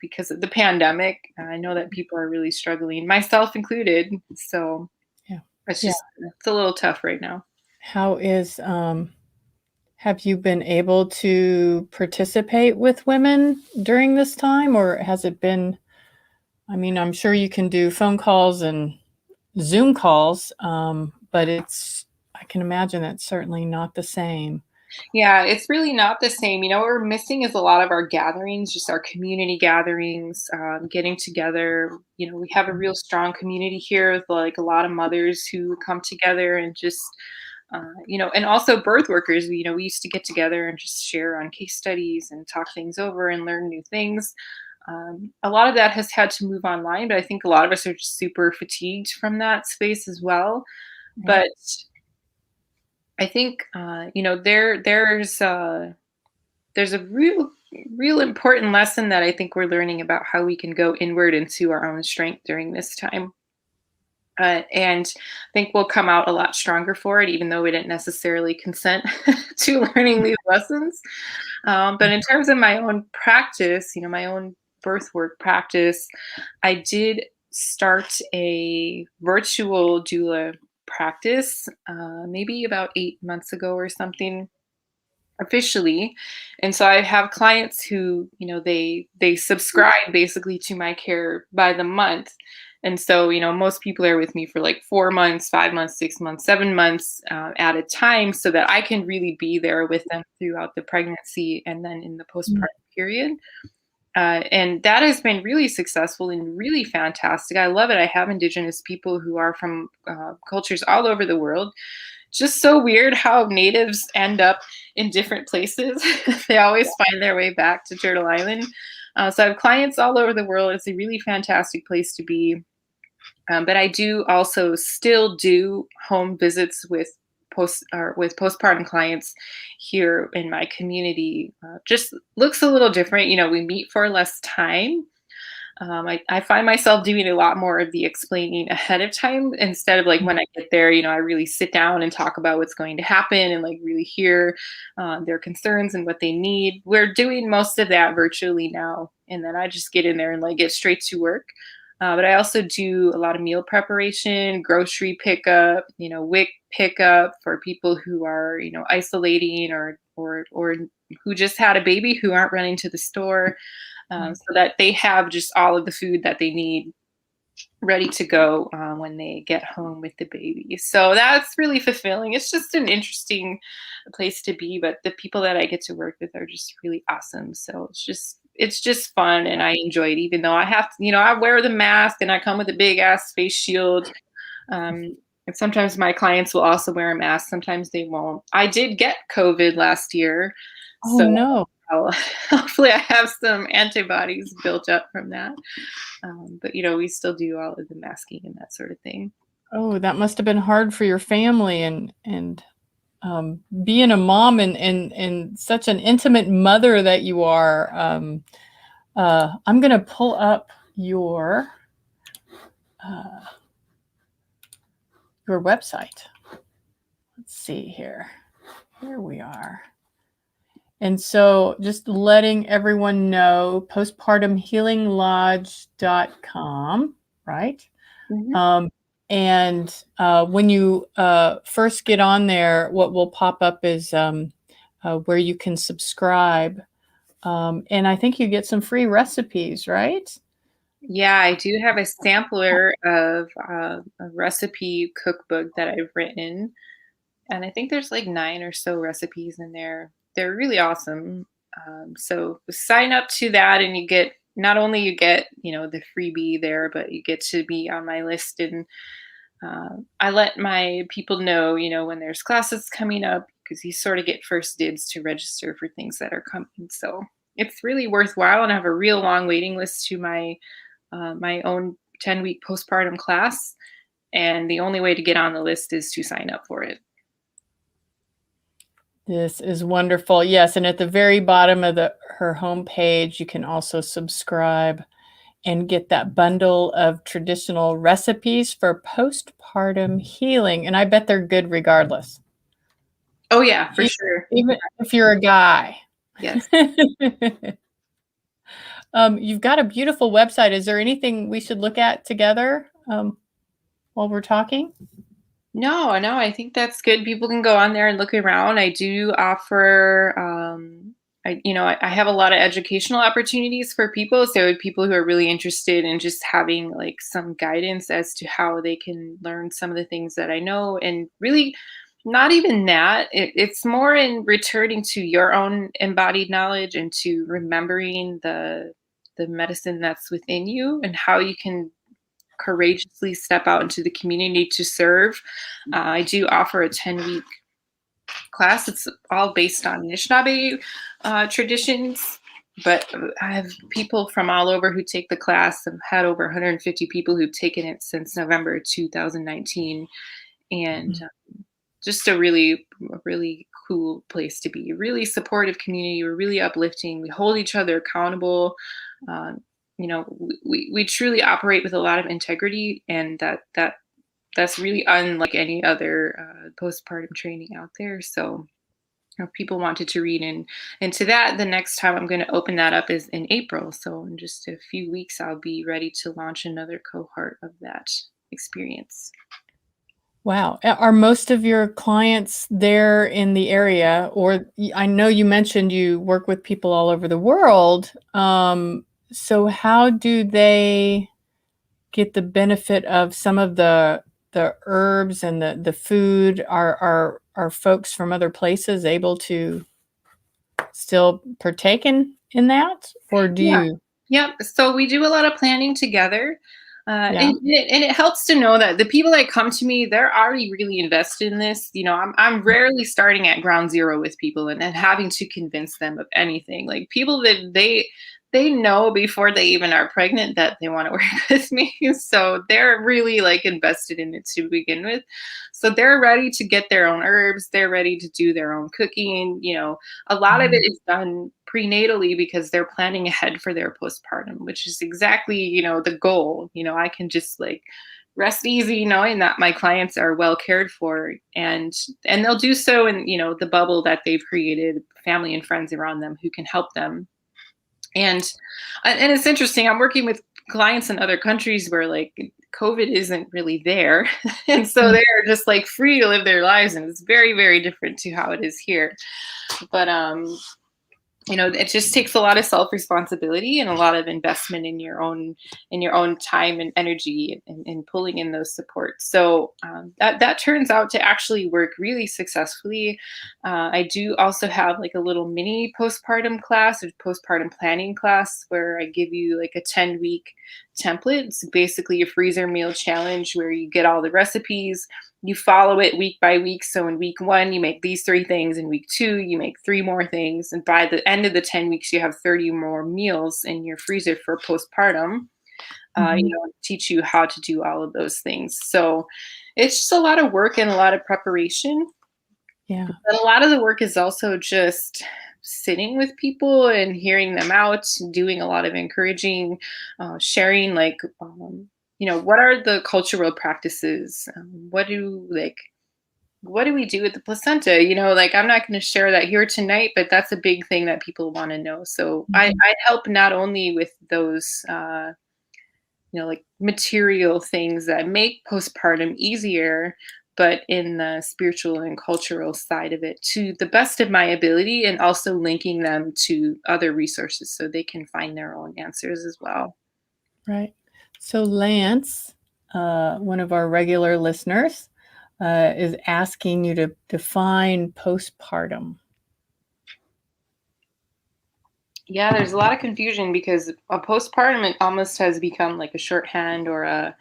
because of the pandemic. I know that people are really struggling, myself included. So Yeah. Yeah. it's a little tough right now. How is, have you been able to participate with women during this time, or has it been, I mean, I'm sure you can do phone calls and Zoom calls, but I can imagine that's certainly not the same. Yeah, it's really not the same. What we're missing is a lot of our gatherings, just our community gatherings, getting together. We have a real strong community here with like a lot of mothers who come together and just, and also birth workers. We used to get together and just share on case studies and talk things over and learn new things. A lot of that has had to move online, but I think a lot of us are just super fatigued from that space as well. Yeah. But I think, there's a real important lesson that I think we're learning about how we can go inward into our own strength during this time. And I think we'll come out a lot stronger for it, even though we didn't necessarily consent to learning these lessons. But in terms of my own practice, my own birth work practice, I did start a virtual doula practice maybe about 8 months ago or something, officially. And so I have clients who, they subscribe basically to my care by the month. And so, most people are with me for like 4 months, 5 months, 6 months, 7 months at a time, so that I can really be there with them throughout the pregnancy and then in the Mm. postpartum period. And that has been really successful and really fantastic. I love it. I have Indigenous people who are from cultures all over the world. Just so weird how natives end up in different places. They always find their way back to Turtle Island. So I have clients all over the world. It's a really fantastic place to be. But I do also still do home visits with postpartum clients here in my community. Just looks a little different. We meet for less time. I find myself doing a lot more of the explaining ahead of time instead of like when I get there, I really sit down and talk about what's going to happen and like really hear their concerns and what they need. We're doing most of that virtually now. And then I just get in there and like get straight to work. But I also do a lot of meal preparation, grocery pickup, WIC pickup for people who are, isolating or who just had a baby who aren't running to the store, Right. so that they have just all of the food that they need ready to go when they get home with the baby. So that's really fulfilling. It's just an interesting place to be, but the people that I get to work with are just really awesome. So it's just fun, and I enjoy it, even though I have to, I wear the mask and I come with a big ass face shield. And sometimes my clients will also wear a mask. Sometimes they won't. I did get COVID last year, Oh, so no. hopefully I have some antibodies built up from that. But we still do all of the masking and that sort of thing. Oh, that must have been hard for your family, and being a mom and such an intimate mother that you are. I'm gonna pull up uh, your website. Let's see here. Here we are. And so just letting everyone know, postpartumhealinglodge.com, right? Mhm. Um, and when you first get on there, what will pop up is where you can subscribe. And I think you get some free recipes, right? Yeah, I do have a sampler of a recipe cookbook that I've written, and I think there's like 9 or so recipes in there. They're really awesome. So sign up to that, and you get not only you get the freebie there, but you get to be on my list. And I let my people know, when there's classes coming up, because you sort of get first dibs to register for things that are coming. So it's really worthwhile, and I have a real long waiting list to my own 10-week postpartum class. And the only way to get on the list is to sign up for it. This is wonderful. Yes, and at the very bottom of her homepage, you can also subscribe and get that bundle of traditional recipes for postpartum healing. And I bet they're good regardless. Oh yeah, for sure. Even if you're a guy. Yes. You've got a beautiful website. Is there anything we should look at together while we're talking? No, I think that's good. People can go on there and look around. I do offer, I have a lot of educational opportunities for people. So people who are really interested in just having like some guidance as to how they can learn some of the things that I know, and really not even that. It's more in returning to your own embodied knowledge and to remembering the medicine that's within you and how you can courageously step out into the community to serve. I do offer a 10-week class. It's all based on Anishinaabe traditions, but I have people from all over who take the class. I've had over 150 people who've taken it since November 2019, and just a really cool place to be. A really supportive community. We're really uplifting. We hold each other accountable. Um, we truly operate with a lot of integrity, and that's really unlike any other postpartum training out there. So if people wanted to read into that, the next time I'm going to open that up is in April. So in just a few weeks, I'll be ready to launch another cohort of that experience. Wow. Are most of your clients there in the area? Or I know you mentioned you work with people all over the world. So how do they get the benefit of some of the herbs and the food? Are folks from other places able to still partake in that? Or do Yeah. you? Yep. So we do a lot of planning together. Yeah. And it helps to know that the people that come to me, they're already really invested in this. I'm rarely starting at ground zero with people and having to convince them of anything. Like people that they know before they even are pregnant that they want to work with me. So they're really like invested in it to begin with. So they're ready to get their own herbs. They're ready to do their own cooking. A lot of it is done prenatally because they're planning ahead for their postpartum, which is exactly, the goal. I can just like rest easy knowing that my clients are well cared for, and they'll do so in, the bubble that they've created, family and friends around them who can help them. And it's interesting. I'm working with clients in other countries where like COVID isn't really there. And so they're just like free to live their lives. And it's very, very different to how it is here. But it just takes a lot of self-responsibility and a lot of investment in your own time and energy and pulling in those supports. So that turns out to actually work really successfully. I do also have like a little mini postpartum class or postpartum planning class where I give you like a 10-week template. It's basically a freezer meal challenge where you get all the recipes, you follow it week by week. So in week 1, you make these 3 things. In week 2, you make 3 more things. And by the end of the 10 weeks, you have 30 more meals in your freezer for postpartum. Teach you how to do all of those things. So it's just a lot of work and a lot of preparation. Yeah. But a lot of the work is also just sitting with people and hearing them out, doing a lot of encouraging, sharing like, what are the cultural practices? What do we do with the placenta? Like I'm not going to share that here tonight, but that's a big thing that people want to know. So I help not only with those, like material things that make postpartum easier, but in the spiritual and cultural side of it to the best of my ability, and also linking them to other resources so they can find their own answers as well. Right. So Lance, one of our regular listeners, is asking you to define postpartum. Yeah, there's a lot of confusion because a postpartum it almost has become like a shorthand or a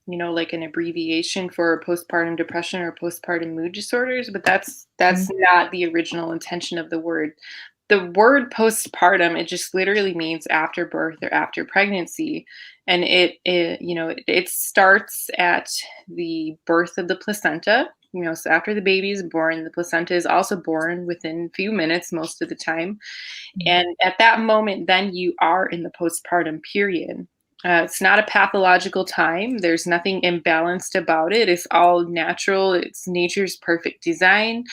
like an abbreviation for postpartum depression or postpartum mood disorders, but that's not the original intention of the word. The word postpartum, it just literally means after birth or after pregnancy. And it starts at the birth of the placenta. So after the baby is born, the placenta is also born within a few minutes most of the time. Mhm. And at that moment, then you are in the postpartum period. It's not a pathological time. There's nothing imbalanced about it. It's all natural. It's nature's perfect design.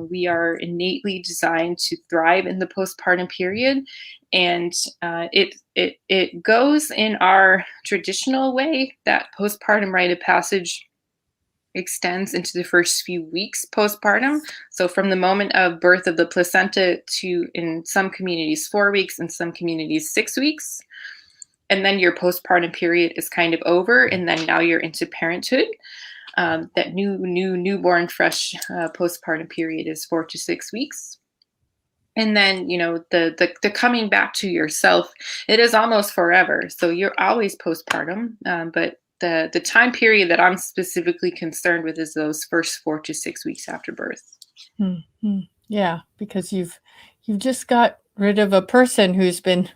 We are innately designed to thrive in the postpartum period, and it goes in our traditional way. That postpartum rite of passage extends into the first few weeks postpartum. So from the moment of birth of the placenta to, in some communities, 4 weeks, in some communities, 6 weeks. And then your postpartum period is kind of over. And then now you're into parenthood. That newborn, fresh postpartum period is 4 to 6 weeks. And then, the coming back to yourself, it is almost forever. So you're always postpartum, but the time period that I'm specifically concerned with is those first 4 to 6 weeks after birth. Mhm. Yeah, because you've just got rid of a person who's been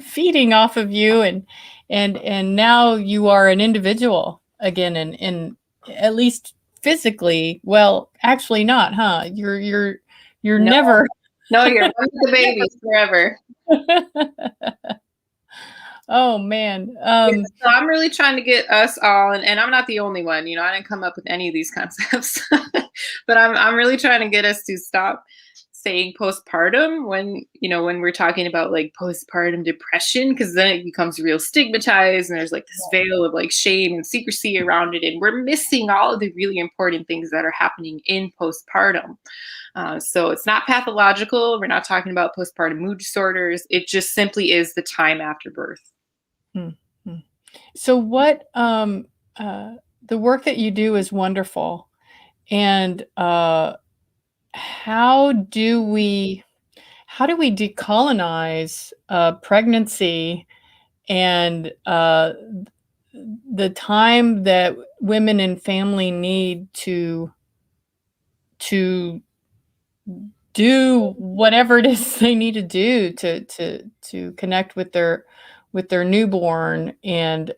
feeding off of you, and now you are an individual again, and at least physically. Well, actually not, huh? You're No, never. no, you're one with the babies forever. Oh man. Yeah, so I'm really trying to get us all, and I'm not the only one. I didn't come up with any of these concepts, but I'm really trying to get us to stop saying postpartum when we're talking about like postpartum depression, because then it becomes real stigmatized, and there's like this veil of like shame and secrecy around it, and we're missing all of the really important things that are happening in postpartum. So it's not pathological. We're not talking about postpartum mood disorders. It just simply is the time after birth. Hmm, hmm. So what the work that you do is wonderful. And how do we decolonize pregnancy and the time that women and family need to do whatever it is they need to do to connect with their newborn and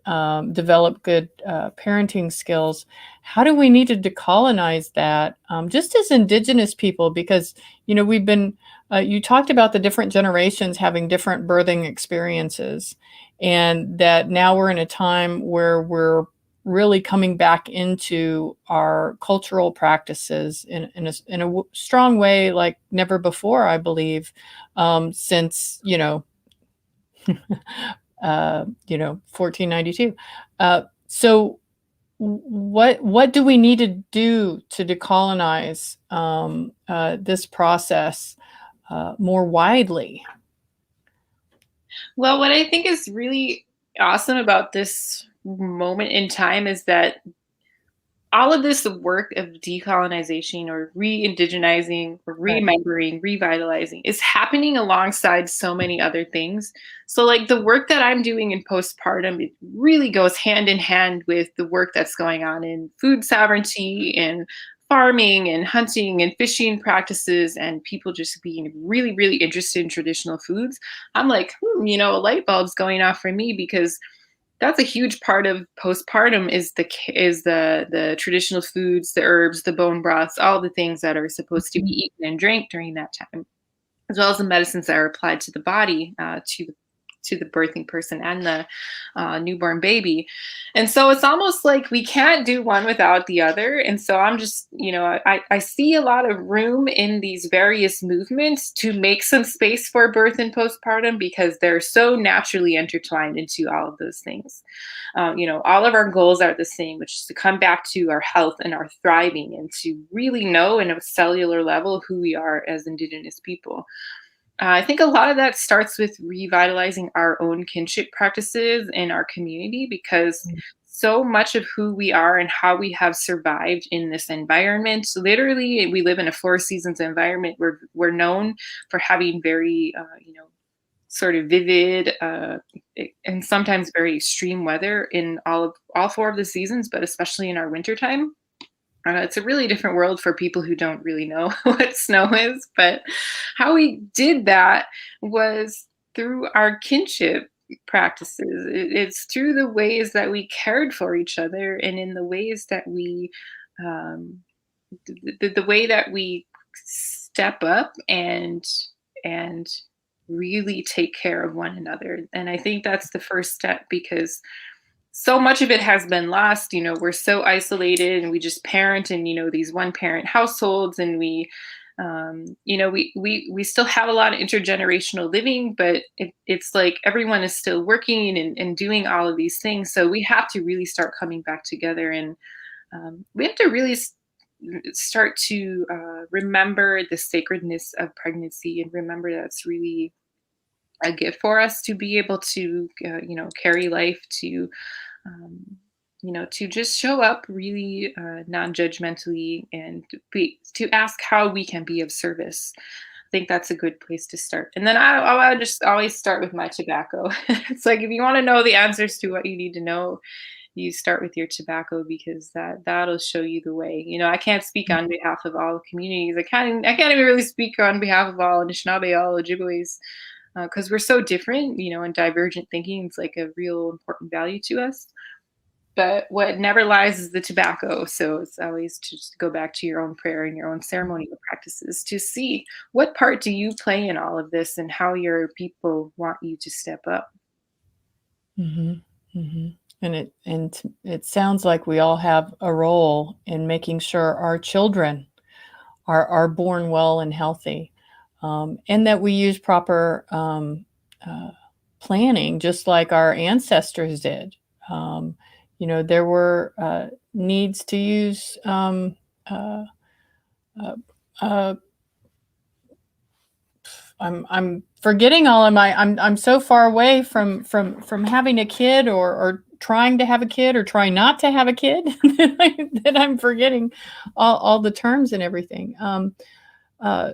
develop good parenting skills? How do we need to decolonize that, just as Indigenous people? Because we've been you talked about the different generations having different birthing experiences, and that now we're in a time where we're really coming back into our cultural practices in a strong way like never before, I believe, since 1492. So what do we need to do to decolonize this process more widely? Well, what I think is really awesome about this moment in time is that all of this work of decolonization or re-indigenizing or Right. remembering, revitalizing is happening alongside so many other things. So like the work that I'm doing in postpartum, it really goes hand in hand with the work that's going on in food sovereignty and farming and hunting and fishing practices and people just being really, really interested in traditional foods. I'm like, a light bulb's going off for me, because that's a huge part of postpartum is the traditional foods, the herbs, the bone broths, all the things that are supposed to be Mhm. eaten and drank during that time, as well as the medicines that are applied to the body, to the birthing person and the newborn baby. And so it's almost like we can't do one without the other. And so I'm just, I see a lot of room in these various movements to make some space for birth and postpartum, because they're so naturally intertwined into all of those things. All of our goals are the same, which is to come back to our health and our thriving, and to really know in a cellular level who we are as Indigenous people. I think a lot of that starts with revitalizing our own kinship practices in our community, because so much of who we are and how we have survived in this environment, literally, we live in a four seasons environment. We're known for having very, sort of vivid, and sometimes very extreme weather in all 4 of the seasons, but especially in our wintertime. It's a really different world for people who don't really know what snow is, but how we did that was through our kinship practices. It's through the ways that we cared for each other and in the ways that we, um, the way that we step up and really take care of one another. And I think that's the first step because so much of it has been lost. We're so isolated and we just parent in, these one parent households, and we still have a lot of intergenerational living, but it's like everyone is still working and doing all of these things. So we have to really start coming back together, and we have to really start to remember the sacredness of pregnancy and remember that's really a gift for us to be able to, carry life, to um, to just show up really non-judgmentally and to ask how we can be of service. I think that's a good place to start. And then I just always start with my tobacco. It's like if you want to know the answers to what you need to know, you start with your tobacco because that'll show you the way. I can't speak on behalf of all communities. I can't even really speak on behalf of all Anishinaabe, all Ojibwe's, because we're so different, and divergent thinking is like a real important value to us. But what never lies is the tobacco. So it's always to just go back to your own prayer and your own ceremonial practices to see what part do you play in all of this and how your people want you to step up. Mm-hmm. Mm-hmm. And it sounds like we all have a role in making sure our children are born well and healthy, and that we use proper planning, just like our ancestors did. Um, there were needs to use uh, uh, uh, I'm forgetting all of my I'm so far away from having a kid or trying to have a kid or trying not to have a kid that I'm forgetting all the terms and everything. Uh,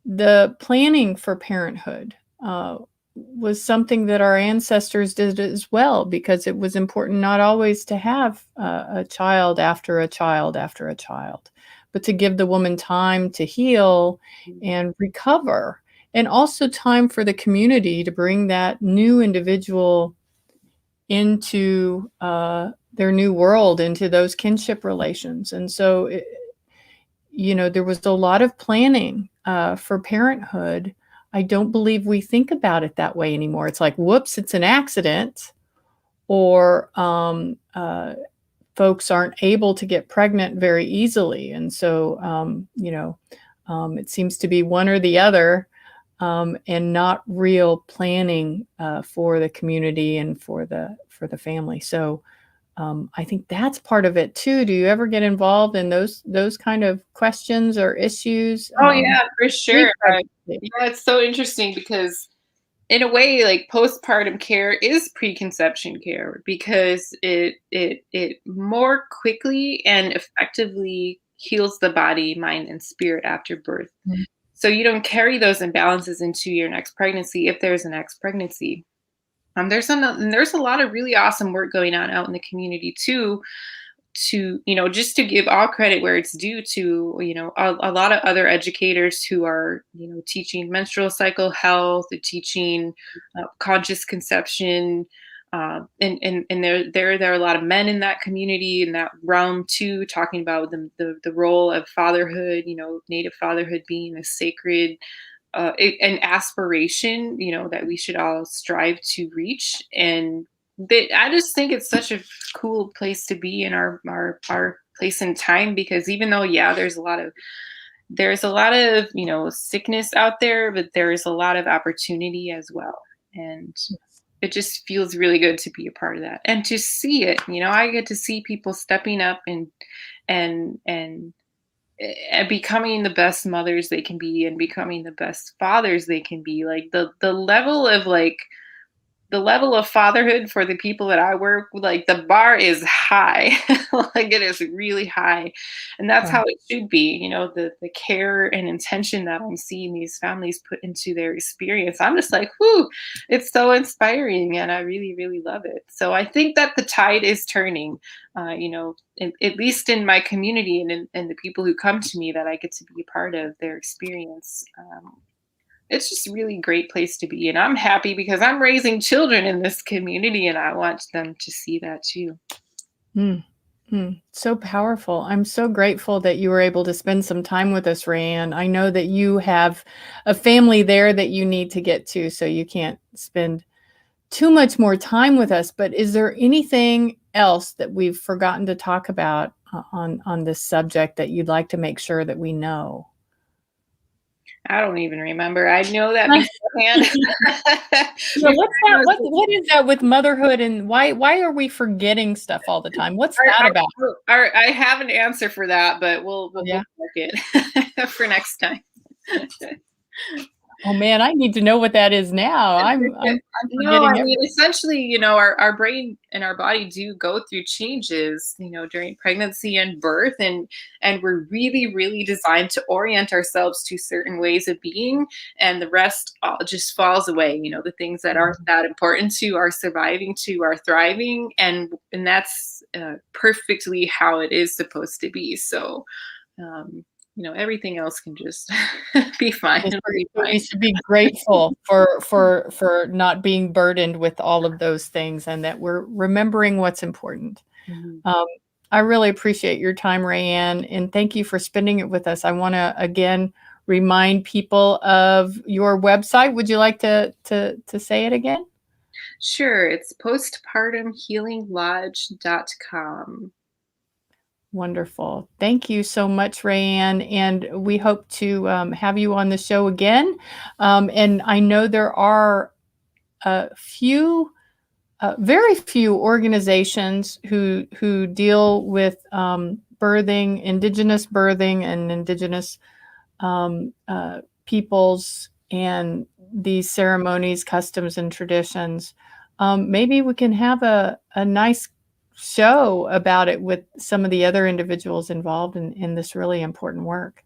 the planning for parenthood was something that our ancestors did as well, because it was important not always to have a child after a child after a child, but to give the woman time to heal and recover, and also time for the community to bring that new individual into their new world, into those kinship relations. And so there was a lot of planning for parenthood. I don't believe we think about it that way anymore. It's like, whoops, it's an accident, or folks aren't able to get pregnant very easily. And so, it seems to be one or the other, and not real planning for the community and for the family. So, I think that's part of it too. Do you ever get involved in those kind of questions or issues? Oh yeah, for sure. Pre-pregnancy. Yeah, it's so interesting because in a way, like postpartum care is preconception care because it more quickly and effectively heals the body, mind, and spirit after birth. Mhm. So you don't carry those imbalances into your next pregnancy if there's a next pregnancy. There's a lot of really awesome work going on out in the community too, to just to give all credit where it's due to a lot of other educators who are teaching menstrual cycle health, teaching conscious conception, and there are a lot of men in that community, in that realm too, talking about the role of fatherhood, native fatherhood being a sacred an aspiration, that we should all strive to reach. And I just think it's such a cool place to be in our place in time, because even though, yeah, there's a lot of sickness out there, but there is a lot of opportunity as well. And it just feels really good to be a part of that and to see it. I get to see people stepping up and becoming the best mothers they can be and becoming the best fathers they can be. Like the level of like the level of fatherhood for the people that I work with, like the bar is high. Like it is really high. And that's Wow. how it should be. The care and intention that I'm seeing these families put into their experience. I'm just like, whoo, it's so inspiring and I really, really love it. So I think that the tide is turning, at least in my community and the people who come to me that I get to be a part of their experience. It's just a really great place to be. And I'm happy because I'm raising children in this community and I want them to see that too. Mm, so powerful. I'm so grateful that you were able to spend some time with us, Raeanne. I know that you have a family there that you need to get to, so you can't spend too much more time with us. But is there anything else that we've forgotten to talk about on this subject that you'd like to make sure that we know? I don't even remember. I know that beforehand. Yeah, what's Beforehand, I that? was What is that with motherhood, and why are we forgetting stuff all the time? What's that about? I have an answer for that, but Oh, we'll yeah. bookmark it for next time. Oh man, I need to know what that is now. I'm No, I forgetting mean, everything. essentially, our brain and our body do go through changes, during pregnancy and birth, and we're really, really designed to orient ourselves to certain ways of being, and the rest all just falls away. The things that aren't that important to our surviving, to our thriving, and that's perfectly how it is supposed to be. So, everything else can just be fine. Yes, It'll be so fine. we should be grateful for not being burdened with all of those things, and that we're remembering what's important. Mhm. Um, I really appreciate your time, Raeanne, and thank you for spending it with us. I want to again remind people of your website. Would you like to say it again? Sure, it's postpartumhealinglodge.com. Wonderful. Thank you so much, Raeanne. And we hope to have you on the show again. And I know there are a few, very few organizations who deal with birthing, indigenous birthing, and indigenous peoples and these ceremonies, customs, and traditions. Maybe we can have a nice show about it with some of the other individuals involved in this really important work.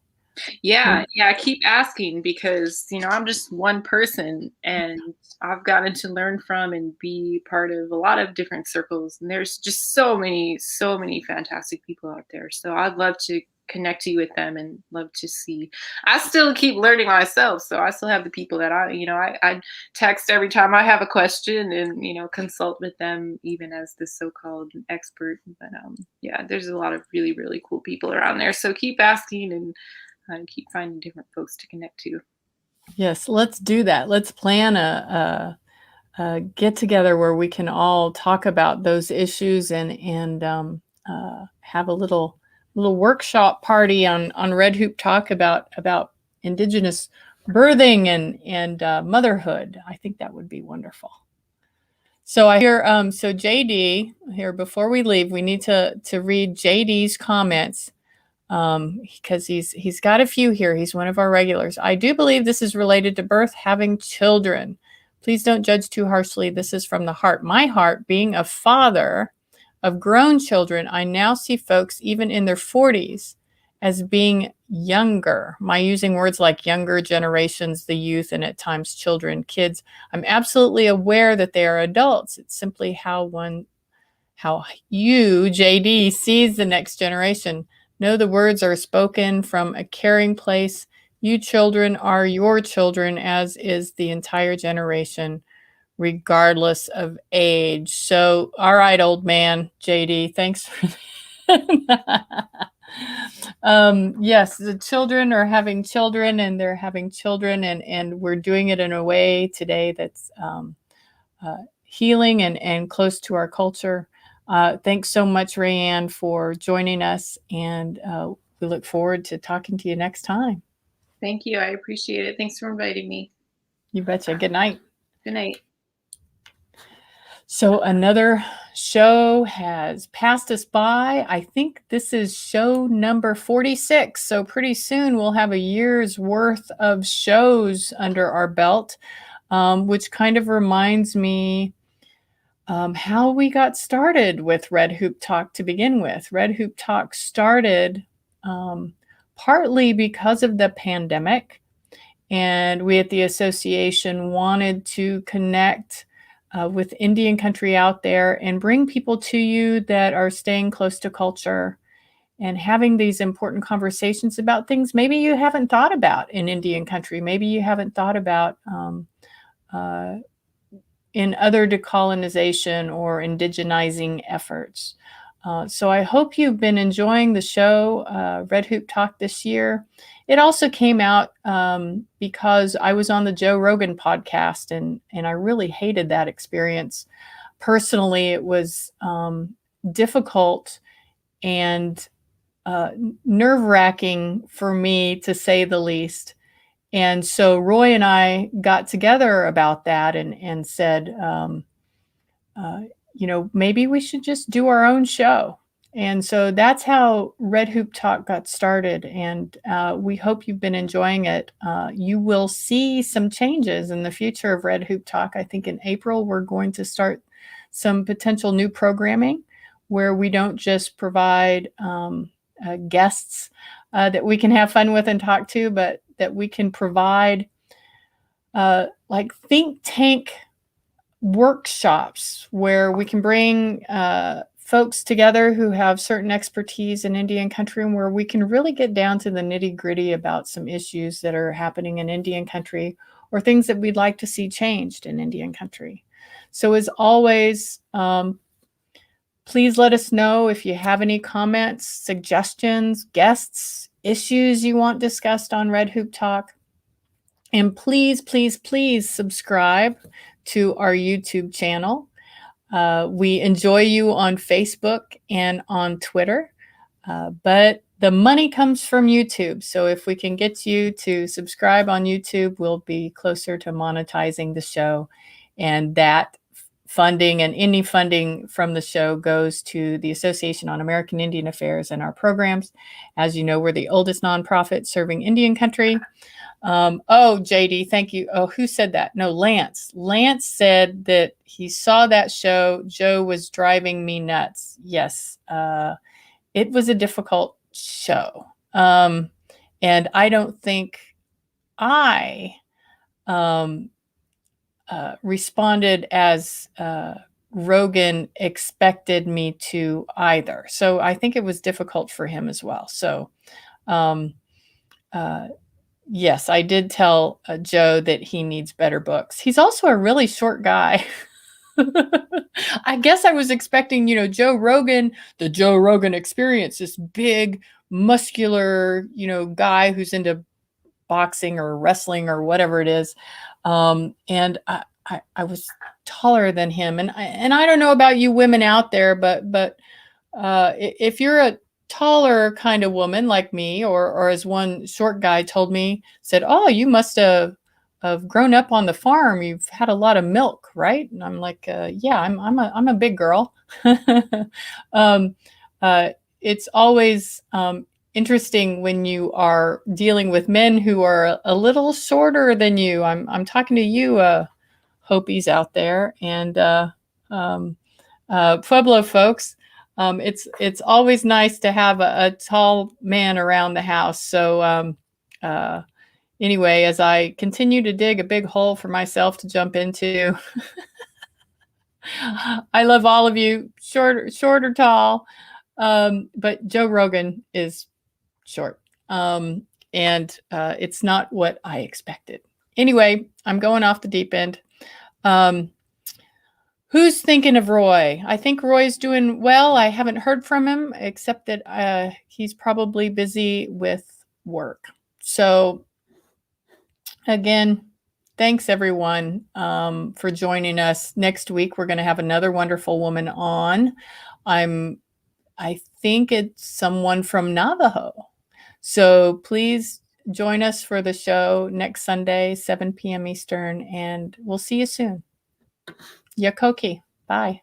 Yeah, yeah, keep asking because, I'm just one person and I've gotten to learn from and be part of a lot of different circles. And there's just so many fantastic people out there. So I'd love to connect you with them and love to see. I still keep learning myself. So I still have the people that I text every time I have a question and, consult with them even as the so-called expert. But yeah, there's a lot of really, really cool people around there. So keep asking and keep finding different folks to connect to. Yes, let's do that. Let's plan a get together where we can all talk about those issues and have a little workshop party on Red Hoop Talk about Indigenous birthing and motherhood. I think that would be wonderful. So I hear so JD here before we leave, we need to read JD's comments because he's got a few here. He's one of our regulars. I do believe this is related to birth, having children. Please don't judge too harshly. This is from the heart. My heart, being a father of grown children, I now see folks even in their 40s as being younger. My using words like younger generations, the youth, and at times children, kids. I'm absolutely aware that they are adults. It's simply how you, JD, sees the next generation. Know the words are spoken from a caring place. You children are your children, as is the entire generation, regardless of age. So, all right, old man, JD, thanks for that. Yes, the children are having children and they're having children, and we're doing it in a way today that's healing and close to our culture. Thanks so much, Raeanne, for joining us, and we look forward to talking to you next time. Thank you. I appreciate it. Thanks for inviting me. You betcha. Good night. Good night. So another show has passed us by. I think this is show number 46. So pretty soon we'll have a year's worth of shows under our belt. which kind of reminds me how we got started with Red Hoop Talk to begin with. Red Hoop Talk started partly because of the pandemic, and we at the association wanted to connect with Indian country out there and bring people to you that are staying close to culture and having these important conversations about things maybe you haven't thought about in Indian country, maybe you haven't thought about in other decolonization or indigenizing efforts. So I hope you've been enjoying the show, Red Hoop Talk this year. It also came out because I was on the Joe Rogan podcast, and I really hated that experience. Personally, it was difficult and nerve-wracking for me, to say the least. And so Roy and I got together about that and said, maybe we should just do our own show. And so that's how Red Hoop Talk got started. And we hope you've been enjoying it. You will see some changes in the future of Red Hoop Talk. I think in April, we're going to start some potential new programming where we don't just provide guests that we can have fun with and talk to, but that we can provide like think tank workshops where we can bring folks together who have certain expertise in Indian country, and where we can really get down to the nitty gritty about some issues that are happening in Indian country or things that we'd like to see changed in Indian country. So as always, please let us know if you have any comments, suggestions, guests, issues you want discussed on Red Hoop Talk. And please, please, please subscribe to our YouTube channel. We enjoy you on Facebook and on Twitter, but the money comes from YouTube. So if we can get you to subscribe on YouTube, we'll be closer to monetizing the show. And that funding and any funding from the show goes to the Association on American Indian Affairs and our programs. As you know, we're the oldest nonprofit serving Indian country. JD, thank you. Oh, who said that? No, Lance. Lance said that he saw that show. Joe was driving me nuts. Yes, it was a difficult show. And I don't think I responded as Rogan expected me to either. So I think it was difficult for him as well. So yes, I did tell Joe that he needs better books. He's also a really short guy. I guess I was expecting, Joe Rogan, the Joe Rogan Experience, this big, muscular, guy who's into boxing or wrestling or whatever it is. And I was taller than him. And I don't know about you women out there, but if you're a taller kind of woman like me, or as one short guy told me, said, "Oh, you must have grown up on the farm. You've had a lot of milk, right?" And I'm like, "Yeah, I'm a big girl." It's always interesting when you are dealing with men who are a little shorter than you. I'm talking to you, Hopis out there, and Pueblo folks. It's always nice to have a tall man around the house. So anyway, as I continue to dig a big hole for myself to jump into, I love all of you, short or tall, but Joe Rogan is short, and it's not what I expected. Anyway, I'm going off the deep end. Who's thinking of Roy? I think Roy's doing well. I haven't heard from him, except that he's probably busy with work. So again, thanks everyone for joining us. Next week, we're going to have another wonderful woman on. I think it's someone from Navajo. So please join us for the show next Sunday, 7 p.m. Eastern, and we'll see you soon. Yakoki. Bye.